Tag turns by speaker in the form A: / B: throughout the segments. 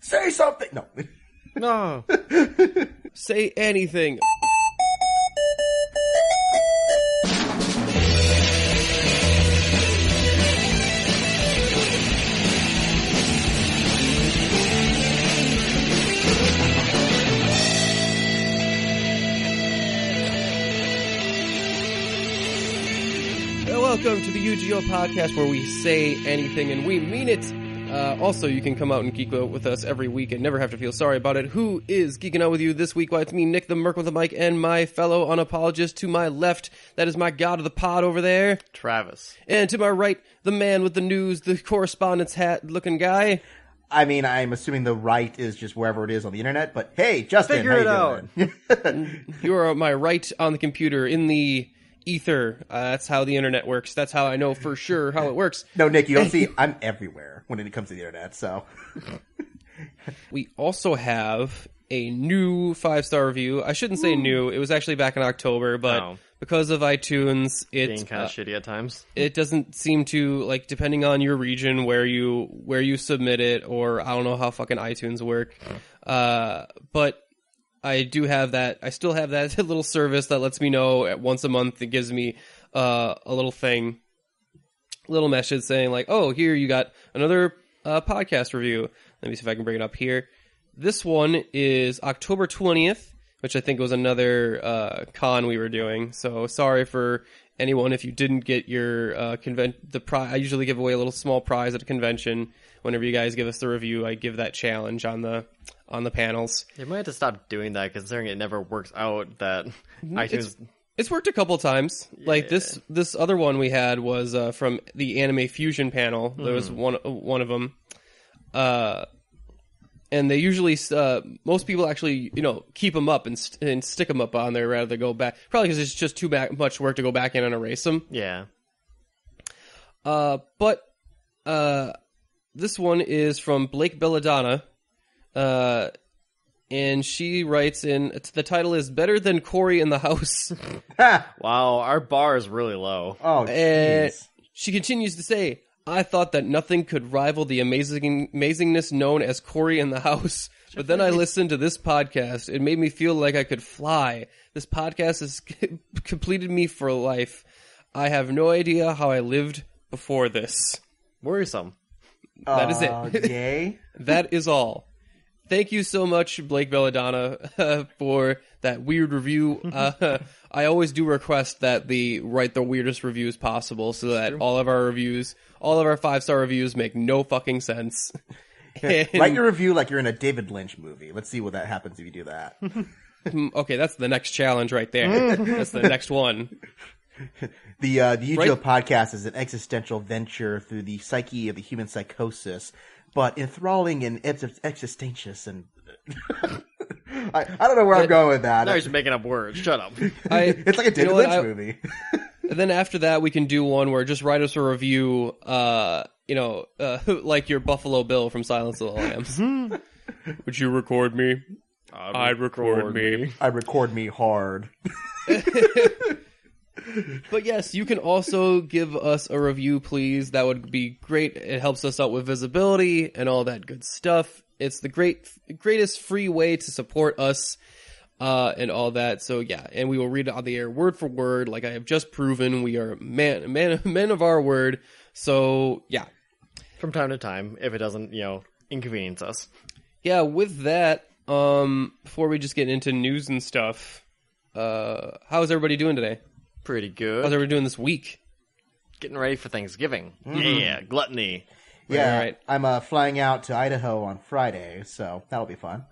A: Say something! No.
B: No.
C: Say anything. Welcome to the UGO podcast where we say anything and we mean it. Also, you can come out and geek out with us every week and never have to feel sorry about it. Who is geeking out with you this week? Well, it's me, Nick the Merc with the mic, and my fellow unapologist to my left. That is my god of the pod over there,
B: Travis.
C: And to my right, the man with the news, the correspondence hat looking guy.
A: I mean, I'm assuming the right is just wherever it is on the internet, but hey, Justin,
B: Figure
A: how
B: it
A: you doing?
C: You are my right on the computer in the ether. That's how the internet works. That's how I know for sure how it works.
A: No, Nick, you don't see, I'm everywhere when it comes to the internet, so.
C: We also have a new 5-star review. I shouldn't say new. It was actually back in October, but because of iTunes,
B: Being kind of shitty at times.
C: It doesn't seem to, like, depending on your region where you submit it, or I don't know how fucking iTunes work. But I do have that. I still have that little service that lets me know at once a month. It gives me a little thing, little message saying like, "Oh, here you got another podcast review." Let me see if I can bring it up here. This one is October 20th, which I think was another con we were doing. So sorry for anyone if you didn't get your I usually give away a little small prize at a convention. Whenever you guys give us the review, I give that challenge on the panels.
B: You might have to stop doing that, considering it never works out that iTunes...
C: It's worked a couple times. Yeah. Like this other one we had was from the Anime Fusion panel. There was one of them. And they usually, most people actually, keep them up and stick them up on there rather than go back. Probably because it's just too much work to go back in and erase them.
B: Yeah.
C: But this one is from Blake Belladonna. And she writes the title is Better Than Corey in the House.
B: Wow, our bar is really low.
A: Oh, jeez.
C: She continues to say, I thought that nothing could rival the amazingness known as Corey in the House. But then I listened to this podcast. It made me feel like I could fly. This podcast has completed me for life. I have no idea how I lived before this.
B: Worrisome.
C: That is it.
A: Yay.
C: That is all. Thank you so much, Blake Belladonna, for that weird review. I always do request that write the weirdest reviews possible so that all of our 5-star reviews make no fucking sense.
A: Write your review like you're in a David Lynch movie. Let's see what that happens if you do that.
C: Okay, that's the next challenge right there. That's the next one.
A: The UGO podcast is an existential venture through the psyche of the human psychosis, but enthralling and existentious and... I don't know where I'm going with that.
B: Now you're just making up words. Shut up.
A: It's like a David Lynch movie.
C: And then after that, we can do one where just write us a review, like your Buffalo Bill from Silence of the Lambs. Would you record me? I'd record me.
A: I record me hard.
C: But yes, you can also give us a review, please. That would be great. It helps us out with visibility and all that good stuff. It's the greatest free way to support us and all that. So yeah, and we will read it on the air word for word, like I have just proven. We are men of our word. So yeah,
B: from time to time, if it doesn't inconvenience us.
C: Yeah. With that, before we just get into news and stuff, how's everybody doing today?
B: Pretty good.
C: How's everybody doing this week?
B: Getting ready for Thanksgiving. Mm-hmm. Yeah, gluttony.
A: Yeah,
C: all right.
A: I'm flying out to Idaho on Friday, so that'll be fun.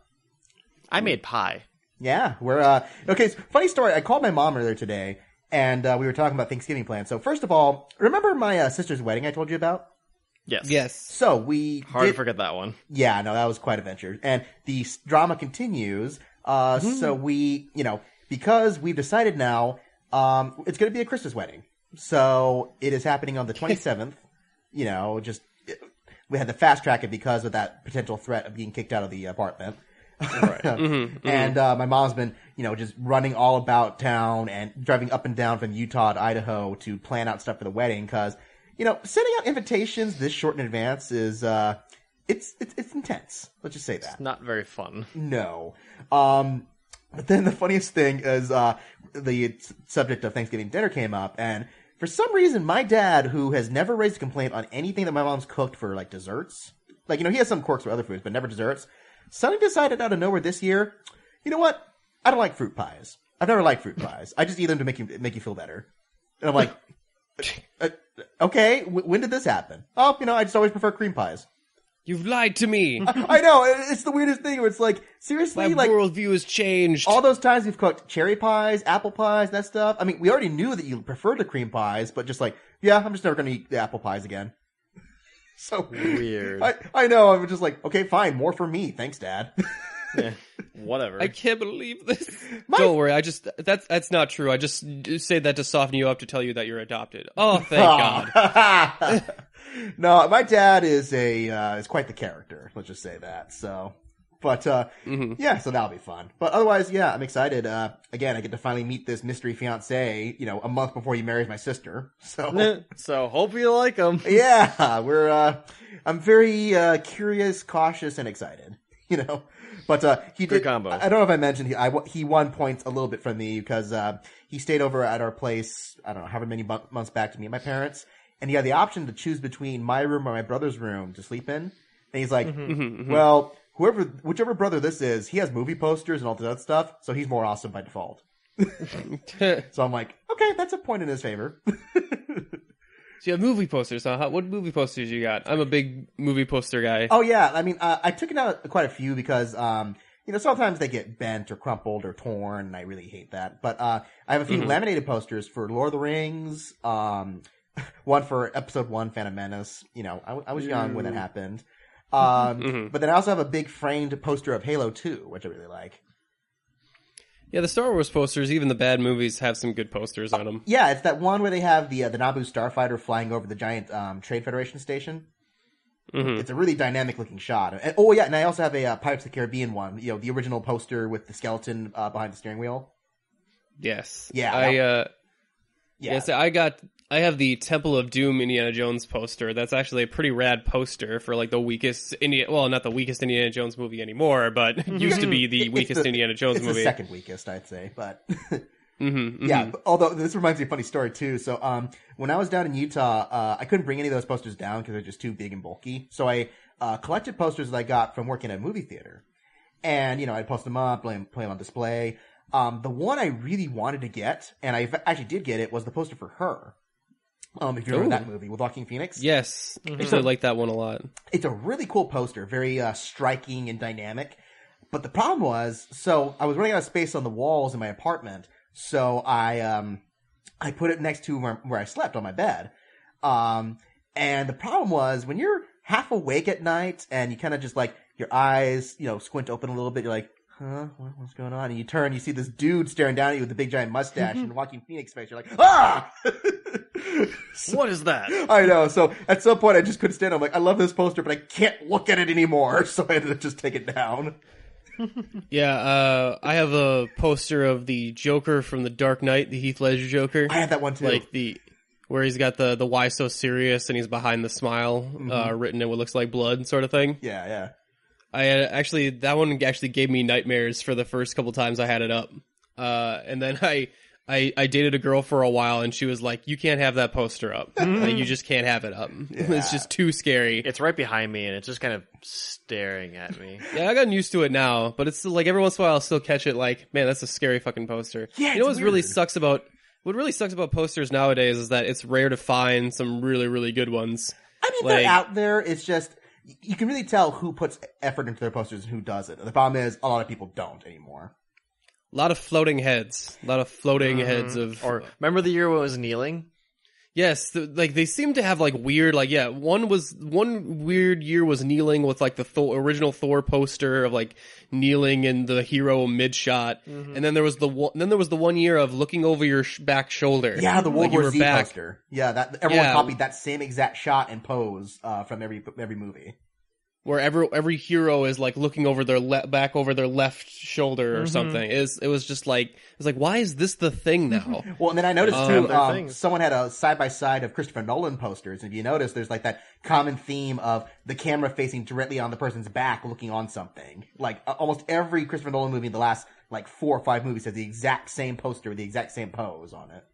B: I made pie.
A: Yeah, we're okay. So funny story. I called my mom earlier today, and we were talking about Thanksgiving plans. So first of all, remember my sister's wedding I told you about?
B: Yes.
A: So we
B: hard to forget that one.
A: Yeah, no, that was quite a venture, and the drama continues. So we, because we've decided now, it's going to be a Christmas wedding. So it is happening on the 27th. We had to fast track it because of that potential threat of being kicked out of the apartment.
B: Right.
A: And my mom's been, just running all about town and driving up and down from Utah to Idaho to plan out stuff for the wedding because, sending out invitations this short in advance is it's intense. Let's just say that.
B: It's not very fun.
A: No. But then the funniest thing is the subject of Thanksgiving dinner came up, and for some reason, my dad, who has never raised a complaint on anything that my mom's cooked for, like, desserts, like, he has some quirks for other foods, but never desserts, suddenly decided out of nowhere this year, you know what? I don't like fruit pies. I've never liked fruit pies. I just eat them to make you feel better. And I'm like, okay, when did this happen? Oh, I just always prefer cream pies.
C: You've lied to me.
A: I know, it's the weirdest thing where it's like, seriously,
C: My worldview has changed.
A: All those times you've cooked cherry pies, apple pies, that stuff. I mean, we already knew that you preferred the cream pies, but just like, yeah, I'm just never going to eat the apple pies again. So
B: weird.
A: I know, I'm just like, okay, fine, more for me. Thanks, Dad.
B: Yeah, whatever.
C: I can't believe this. Don't worry, that's not true. I just say that to soften you up to tell you that you're adopted. Oh, thank God.
A: No, my dad is is quite the character. Let's just say that. So, but yeah, so that'll be fun. But otherwise, yeah, I'm excited. Again, I get to finally meet this mystery fiance. A month before he marries my sister.
B: So hope you like him.
A: Yeah, I'm very curious, cautious, and excited. But he
B: Good
A: did.
B: combo.
A: I don't know if I mentioned he won points a little bit from me because he stayed over at our place. I don't know, however many months back to me and my parents. And he had the option to choose between my room or my brother's room to sleep in. And he's like, well, whichever brother this is, he has movie posters and all that stuff, so he's more awesome by default. So I'm like, okay, that's a point in his favor.
C: So you have movie posters, huh? What movie posters you got? I'm a big movie poster guy.
A: Oh, yeah. I mean, I took it out quite a few because, sometimes they get bent or crumpled or torn, and I really hate that. But I have a few laminated posters for Lord of the Rings, one for Episode 1, Phantom Menace. I was young when that happened. But then I also have a big framed poster of Halo 2, which I really like.
C: Yeah, the Star Wars posters, even the bad movies, have some good posters on them.
A: Yeah, it's that one where they have the Naboo starfighter flying over the giant Trade Federation station. It's a really dynamic looking shot. And I also have a Pirates of the Caribbean one. The original poster with the skeleton behind the steering wheel.
C: Yes.
A: Yeah.
C: Yes, I have the Temple of Doom Indiana Jones poster. That's actually a pretty rad poster for like the weakest not the weakest Indiana Jones movie anymore, but used to be the weakest Indiana Jones movie.
A: It's the second weakest, I'd say, but yeah. Although this reminds me of a funny story too. So, when I was down in Utah, I couldn't bring any of those posters down because they're just too big and bulky. So I collected posters that I got from working at a movie theater, and I'd post them up, play them on display. The one I really wanted to get, and I actually did get it, was the poster for Her. If you remember that movie with Joaquin Phoenix.
C: Yes. I actually like that one a lot.
A: It's a really cool poster, very striking and dynamic. But the problem was, so I was running out of space on the walls in my apartment, so I put it next to where I slept on my bed. And the problem was, when you're half awake at night and you kind of just like, your eyes, squint open a little bit, you're like, huh? What's going on? And you turn, you see this dude staring down at you with a big giant mustache and Joaquin Phoenix face. You're like, ah!
B: What is that?
A: I know. So at some point I just couldn't stand it. I'm like, I love this poster, but I can't look at it anymore. So I had to just take it down.
C: Yeah, I have a poster of the Joker from The Dark Knight, the Heath Ledger Joker.
A: I had that one too.
C: Like where he's got the why so serious and he's behind the smile, written in what looks like blood sort of thing.
A: Yeah.
C: That one actually gave me nightmares for the first couple times I had it up. And then I dated a girl for a while and she was like, you can't have that poster up. You just can't have it up. Yeah. It's just too scary.
B: It's right behind me and it's just kind of staring at me.
C: Yeah, I gotten used to it now, but it's still like every once in a while I'll still catch it like, man, that's a scary fucking poster.
A: Yeah,
C: what really sucks about posters nowadays is that it's rare to find some really, really good ones.
A: I mean, they're out there. It's just, you can really tell who puts effort into their posters and who doesn't. The problem is a lot of people don't anymore.
C: A lot of floating heads. A lot of floating heads of...
B: Or remember the year when it was kneeling?
C: Yes, they seem to have like weird, one weird year was kneeling with like the original Thor poster of like kneeling in the hero mid shot, and then there was the one year of looking over your back shoulder.
A: Yeah, the World War Z poster. Yeah, that everyone copied that same exact shot and pose from every movie.
C: where every hero is like looking over their back over their left shoulder or something. It was just like why is this the thing now?
A: Well, and then I noticed too, someone had a side by side of Christopher Nolan posters. And if you notice, there's like that common theme of the camera facing directly on the person's back, looking on something. Like almost every Christopher Nolan movie in the last like 4 or 5 movies has the exact same poster with the exact same pose on it.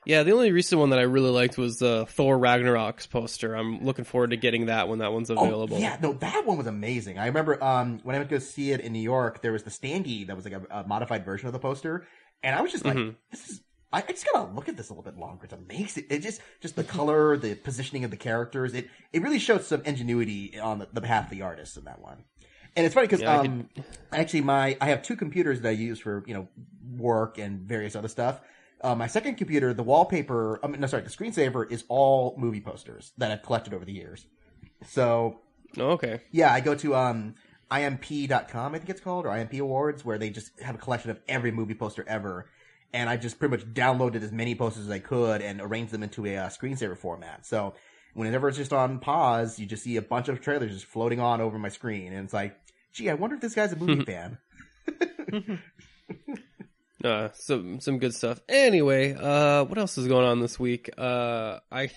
C: Yeah, the only recent one that I really liked was the Thor Ragnarok's poster. I'm looking forward to getting that when that one's available.
A: Oh, yeah, no, that one was amazing. I remember when I went to go see it in New York, there was the standee that was like a modified version of the poster, and I was just like, I just gotta look at this a little bit longer. It's amazing. It just the color, the positioning of the characters. It really showed some ingenuity on the behalf of the artists in that one. And it's funny because actually I have 2 computers that I use for work and various other stuff. My second computer, the wallpaper, the screensaver is all movie posters that I've collected over the years. So,
C: okay.
A: Yeah, I go to imp.com, I think it's called, or IMP Awards, where they just have a collection of every movie poster ever. And I just pretty much downloaded as many posters as I could and arranged them into a screensaver format. So, whenever it's just on pause, you just see a bunch of trailers just floating on over my screen. And it's like, gee, I wonder if this guy's a movie fan.
C: Some good stuff. Anyway, what else is going on this week? A
A: lot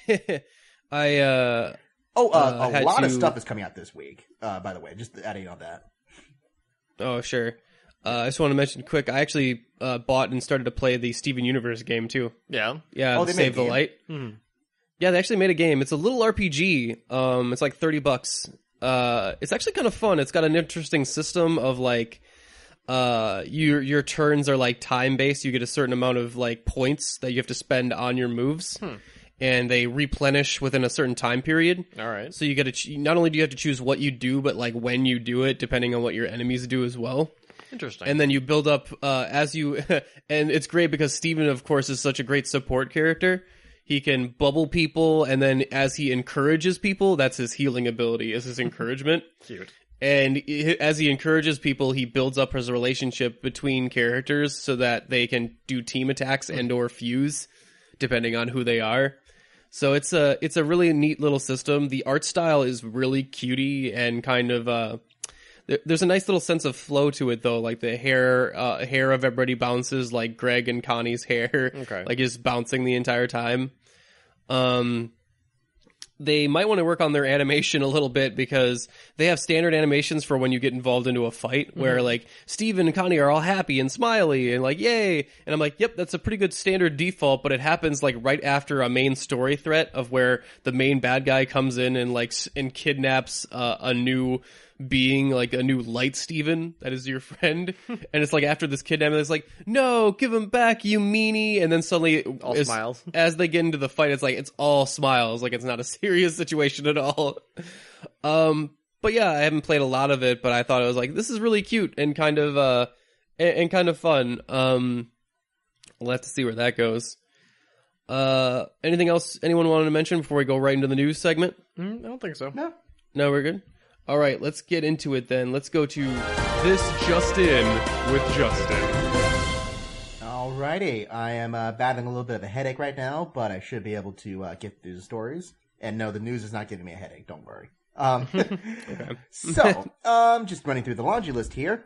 A: of stuff is coming out this week, by the way, just adding on that.
C: Oh, sure. I just want to mention quick, I actually bought and started to play the Steven Universe game, too.
B: Yeah?
C: Yeah, Save the Light. Mm-hmm. Yeah, they actually made a game. It's a little RPG. It's like $30. It's actually kind of fun. It's got an interesting system of, like, your turns are like time based. You get a certain amount of like points that you have to spend on your moves, and they replenish within a certain time period.
B: All right.
C: So you get to not only do you have to choose what you do, but like when you do it, depending on what your enemies do as well.
B: Interesting.
C: And then you build up as you, and it's great because Steven, of course, is such a great support character. He can bubble people, and then as he encourages people, that's his healing ability, is his encouragement.
B: Cute.
C: And as he encourages people, he builds up his relationship between characters so that they can do team attacks and or fuse, depending on who they are. So it's a really neat little system. The art style is really cutie and kind of there's a nice little sense of flow to it though. Like the hair of everybody bounces, like Greg and Connie's hair, like is bouncing the entire time. They might want to work on their animation a little bit because they have standard animations for when you get involved into a fight where like Steven and Connie are all happy and smiley and like, yay. And I'm like, yep, that's a pretty good standard default, but it happens like right after a main story threat of where the main bad guy comes in and like, and kidnaps a new being, like a new light Steven that is your friend. And it's like after this kidnapping, it's like, no, give him back, you meanie. And then suddenly
B: all smiles.
C: As they get into the fight, it's like, it's all smiles. Like it's not a serious situation at all. But yeah, I haven't played a lot of it, but I thought it was like, this is really cute and kind of fun. We'll have to see where that goes. Anything else anyone wanted to mention before we go right into the news segment?
B: I don't think so.
C: No, we're good. All right, let's get into it then. Let's go to This Just In with Justin.
A: Alrighty, I am battling a little bit of a headache right now, but I should be able to get through the stories. And no, the news is not giving me a headache, don't worry. So, just running through the laundry list here.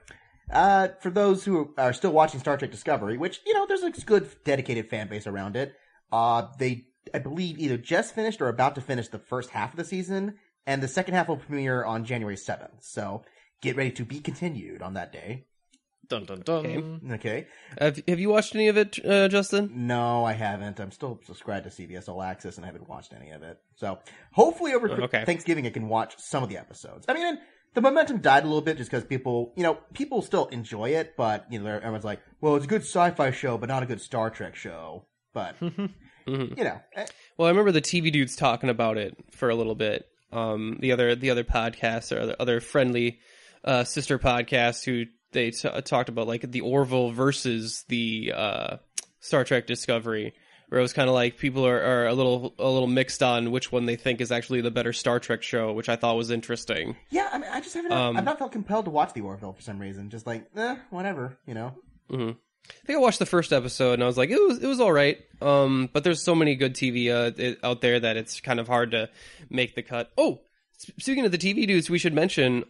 A: For those who are still watching Star Trek Discovery, which, there's a good dedicated fan base around it, they, I believe, either just finished or about to finish the first half of the season, and the second half will premiere on January 7th. So get ready to be continued on that day.
B: Dun, dun, dun.
A: Okay.
C: Have you watched any of it, Justin?
A: No, I haven't. I'm still subscribed to CBS All Access and I haven't watched any of it. So hopefully over Thanksgiving I can watch some of the episodes. I mean, the momentum died a little bit just because people still enjoy it, but, everyone's like, well, it's a good sci-fi show, but not a good Star Trek show. But,
C: Well, I remember the TV dudes talking about it for a little bit. The other podcasts or the other friendly sister podcasts who they talked about like the Orville versus the Star Trek Discovery, where it was kind of like people are a little mixed on which one they think is actually the better Star Trek show, which I thought was interesting.
A: Yeah, I mean, I just haven't. I've not felt compelled to watch the Orville for some reason. Just like, whatever,
C: Mm-hmm. I think I watched the first episode and I was like, it was all right. But there's so many good TV out there that it's kind of hard to make the cut. Oh, Speaking of the TV dudes, we should mention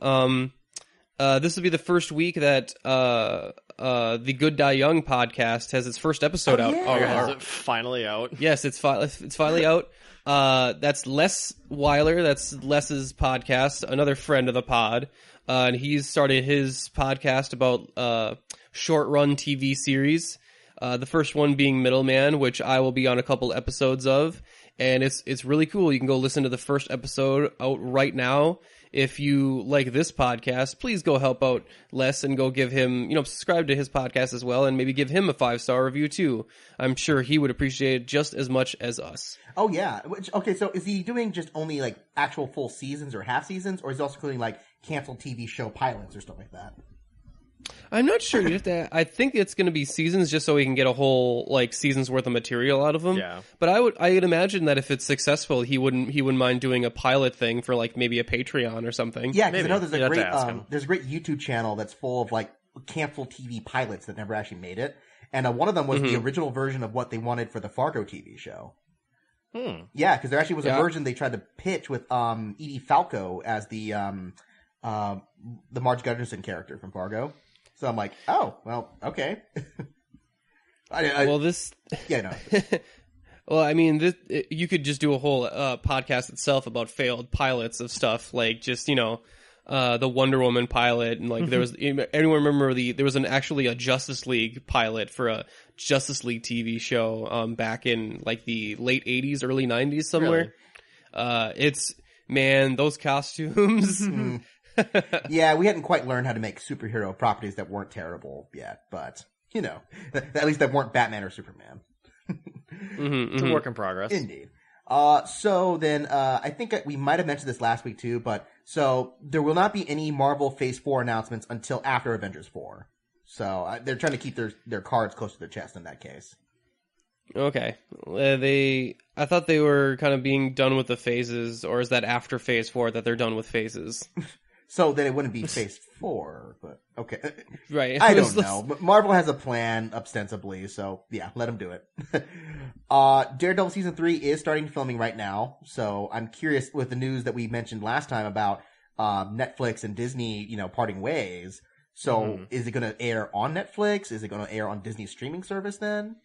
C: this will be the first week that the Good Die Young podcast has its first episode out.
B: Is it finally out?
C: Yes, it's finally out. That's Les Weiler. That's Les's podcast, another friend of the pod. And he's started his podcast about short-run TV series. The first one being Middleman, which I will be on a couple episodes of. And it's really cool. You can go listen to the first episode out right now. If you like this podcast, please go help out Les and go give him, subscribe to his podcast as well, and maybe give him a 5-star review too. I'm sure he would appreciate it just as much as us.
A: Oh yeah. Okay, so is he doing just only like actual full seasons or half seasons, or is he also including like canceled TV show pilots or stuff like that?
C: I'm not sure. I think it's going to be seasons just so we can get a whole like season's worth of material out of them.
B: Yeah.
C: But I'd imagine that if it's successful, he wouldn't mind doing a pilot thing for like maybe a Patreon or something.
A: Yeah, because I know there's a great YouTube channel that's full of like canceled TV pilots that never actually made it, and one of them was the original version of what they wanted for the Fargo TV show. Yeah, because there actually was a version they tried to pitch with Edie Falco as the Marge Gunderson character from Fargo. So I'm like, oh, well, okay.
C: Well, I mean, you could just do a whole podcast itself about failed pilots of stuff, like just the Wonder Woman pilot, and like there was anyone remember there was actually a Justice League pilot for a Justice League TV show back in like the late 80s, early 90s somewhere. Really? Those costumes.
A: Yeah, we hadn't quite learned how to make superhero properties that weren't terrible yet, but at least that weren't Batman or Superman.
B: It's a work in progress.
A: Indeed. So then, I think we might have mentioned this last week too, but so there will not be any Marvel Phase 4 announcements until after Avengers 4. So they're trying to keep their cards close to their chest in that case.
C: Okay. I thought they were kind of being done with the phases, or is that after Phase 4 that they're done with phases?
A: So then it wouldn't be Phase 4, but okay.
C: Right.
A: I don't know. But Marvel has a plan, ostensibly, so yeah, let them do it. Daredevil Season 3 is starting filming right now, so I'm curious with the news that we mentioned last time about Netflix and Disney, parting ways. So is it going to air on Netflix? Is it going to air on Disney's streaming service then?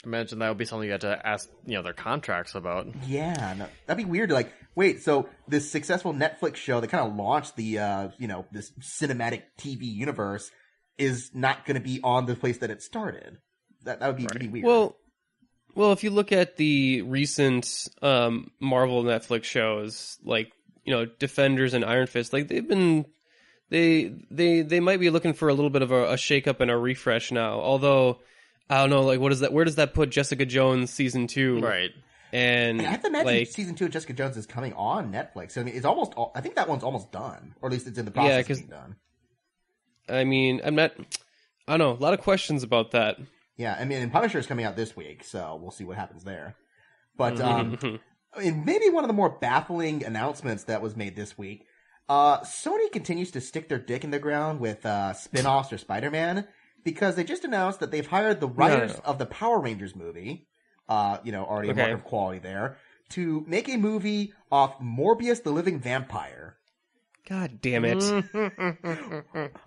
B: Imagine that would be something you had to ask, their contracts about.
A: Yeah, no, that'd be weird. Like, wait, so this successful Netflix show that kind of launched the, this cinematic TV universe is not going to be on the place that it started. That would be really weird.
C: Well, if you look at the recent Marvel Netflix shows, like Defenders and Iron Fist, like they've been, they might be looking for a little bit of a shake-up and a refresh now. Although I don't know, like, what is that? Where does that put Jessica Jones season 2?
B: Right.
A: And I have to imagine season 2 of Jessica Jones is coming on Netflix. I mean, it's almost. I think that one's almost done, or at least it's in the process of being done. I mean, I don't know. A lot of questions about that. Yeah, I mean, and Punisher is coming out this week, so we'll see what happens there. But and maybe one of the more baffling announcements that was made this week, Sony continues to stick their dick in the ground with spin-offs for Spider-Man. Because they just announced that they've hired the writers of the Power Rangers movie, already a mark of quality there, to make a movie off Morbius the Living Vampire. God damn it.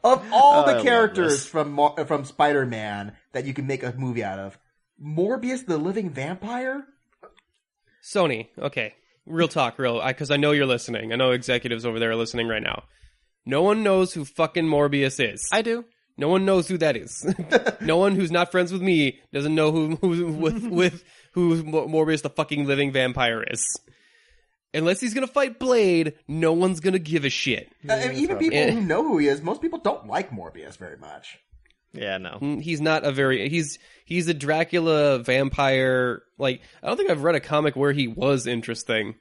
A: Of all the characters from Spider-Man that you can make a movie out of, Morbius the Living Vampire? Sony, okay. Real talk, because I know you're listening. I know executives over there are listening right now. No one knows who fucking Morbius is. I do. No one knows who that is. No one who's not friends with me doesn't know who Morbius the fucking living vampire is. Unless he's gonna fight Blade, no one's gonna give a shit. Even people who know who he is, most people don't like Morbius very much. Yeah, no. He's not a very... He's a Dracula vampire... Like, I don't think I've read a comic where he was interesting.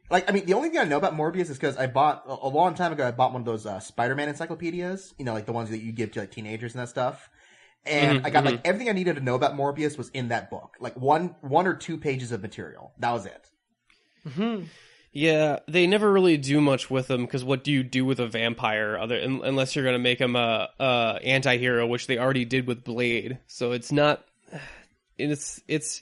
A: Like, I mean, the only thing I know about Morbius is because I bought, a long time ago, I bought one of those Spider-Man encyclopedias, like the ones that you give to like teenagers and that stuff. And I got like everything I needed to know about Morbius was in that book. Like one or two pages of material. That was it. Mm-hmm. Yeah, they never really do much with him because what do you do with a vampire unless you're going to make him a anti-hero, which they already did with Blade. So it's not, it's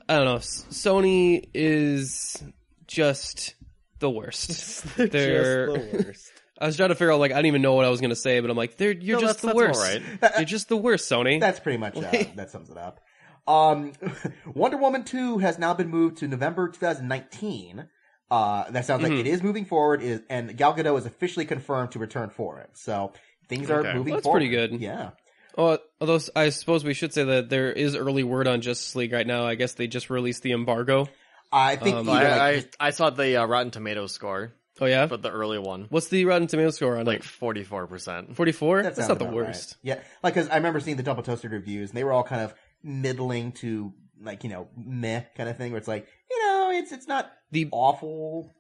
A: I don't know. Sony is just
C: the worst.
B: They're
C: They're
B: just the worst.
C: I was trying to figure out, like, I didn't even know what I was going to say, but I'm like, you're just the worst.
B: All right.
C: You're just the worst, Sony.
A: That's pretty much, that sums it up. Wonder Woman 2 has now been moved to November 2019. That sounds like it is moving forward, and Gal Gadot is officially confirmed to return for it. So things are moving
C: That's
A: forward.
C: pretty good.
A: Yeah.
C: Although I suppose we should say that there is early word on Justice League right now. I guess they just released the embargo.
A: I think
B: I saw the Rotten Tomatoes score.
C: Oh, yeah?
B: But the early one.
C: What's the Rotten Tomatoes score on
B: like
C: it?
B: 44%.
C: 44?
A: that
C: That's
A: sounds
C: not the
A: about
C: worst.
A: Right. Yeah, like, because I remember seeing the Double Toasted reviews, and they were all kind of middling to, like, meh kind of thing, where it's like, it's not awful.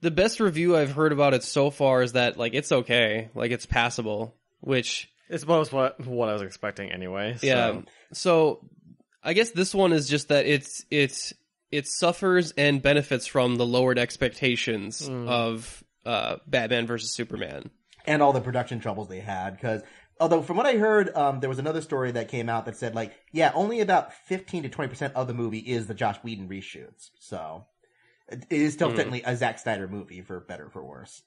C: The best review I've heard about it so far is that, like, it's okay. Like, it's passable, which...
B: It's most what I was expecting anyway. So.
C: Yeah. So, I guess this one is just that it suffers and benefits from the lowered expectations of Batman versus Superman.
A: And all the production troubles they had, because although from what I heard, there was another story that came out that said, like, yeah, only about 15 to 20% of the movie is the Joss Whedon reshoots. So it is still technically a Zack Snyder movie, for better or for worse.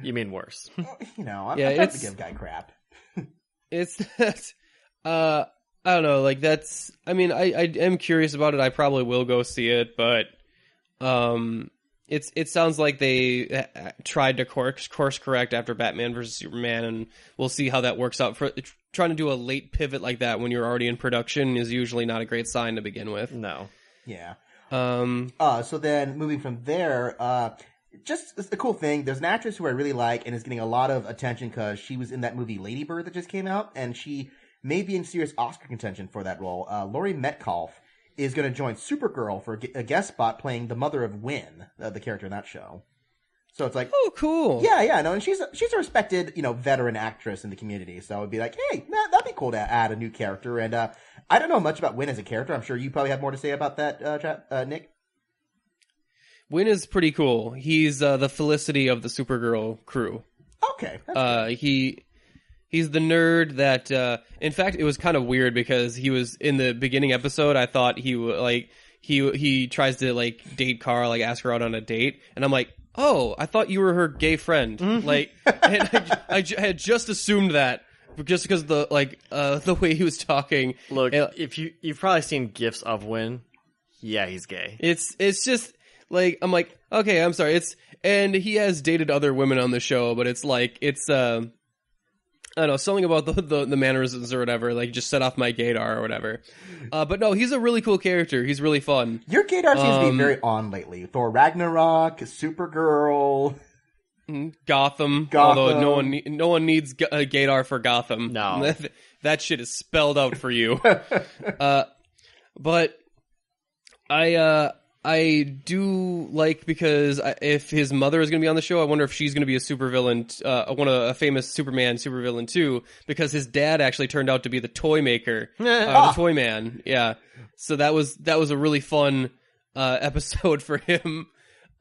B: You mean worse?
A: I'm trying to give guy crap.
C: It's that, I don't know, like, that's, I mean, I am curious about it. I probably will go see it, but it sounds like they tried to course correct after Batman versus Superman, and we'll see how that works out. Trying to do a late pivot like that when you're already in production is usually not a great sign to begin with.
B: No.
A: Yeah. So then moving from there, just a cool thing. There's an actress who I really like and is getting a lot of attention because she was in that movie Lady Bird that just came out, and she may be in serious Oscar contention for that role. Laurie Metcalf is going to join Supergirl for a guest spot playing the mother of Wynn, the character in that show. So it's like,
C: oh, cool.
A: Yeah, no, and she's a respected, veteran actress in the community. So it'd be like, hey, that'd be cool to add a new character. And I don't know much about Wynn as a character. I'm sure you probably have more to say about that, Nick.
C: Wynn is pretty cool. He's the Felicity of the Supergirl crew.
A: Okay. That's
C: He's the nerd that, in fact, it was kind of weird because he was in the beginning episode. I thought he tries to, like, date Carl, like, ask her out on a date. And I'm like, oh, I thought you were her gay friend. Like, and I had just assumed that just because the way he was talking.
B: Look, if you've probably seen GIFs of Wynn, yeah, he's gay.
C: It's just, like, I'm like, okay, I'm sorry. And he has dated other women on the show, but it's like, I don't know, something about the mannerisms or whatever, like, just set off my gaydar or whatever. But no, he's a really cool character. He's really fun.
A: Your gaydar seems to be very on lately. Thor Ragnarok, Supergirl,
C: Gotham. Although no one needs a gaydar for Gotham.
B: No.
C: That shit is spelled out for you. But I do like, because if his mother is going to be on the show, I wonder if she's going to be a supervillain, a famous Superman supervillain too, because his dad actually turned out to be the toy maker, the toy man. Yeah. So that was a really fun episode for him,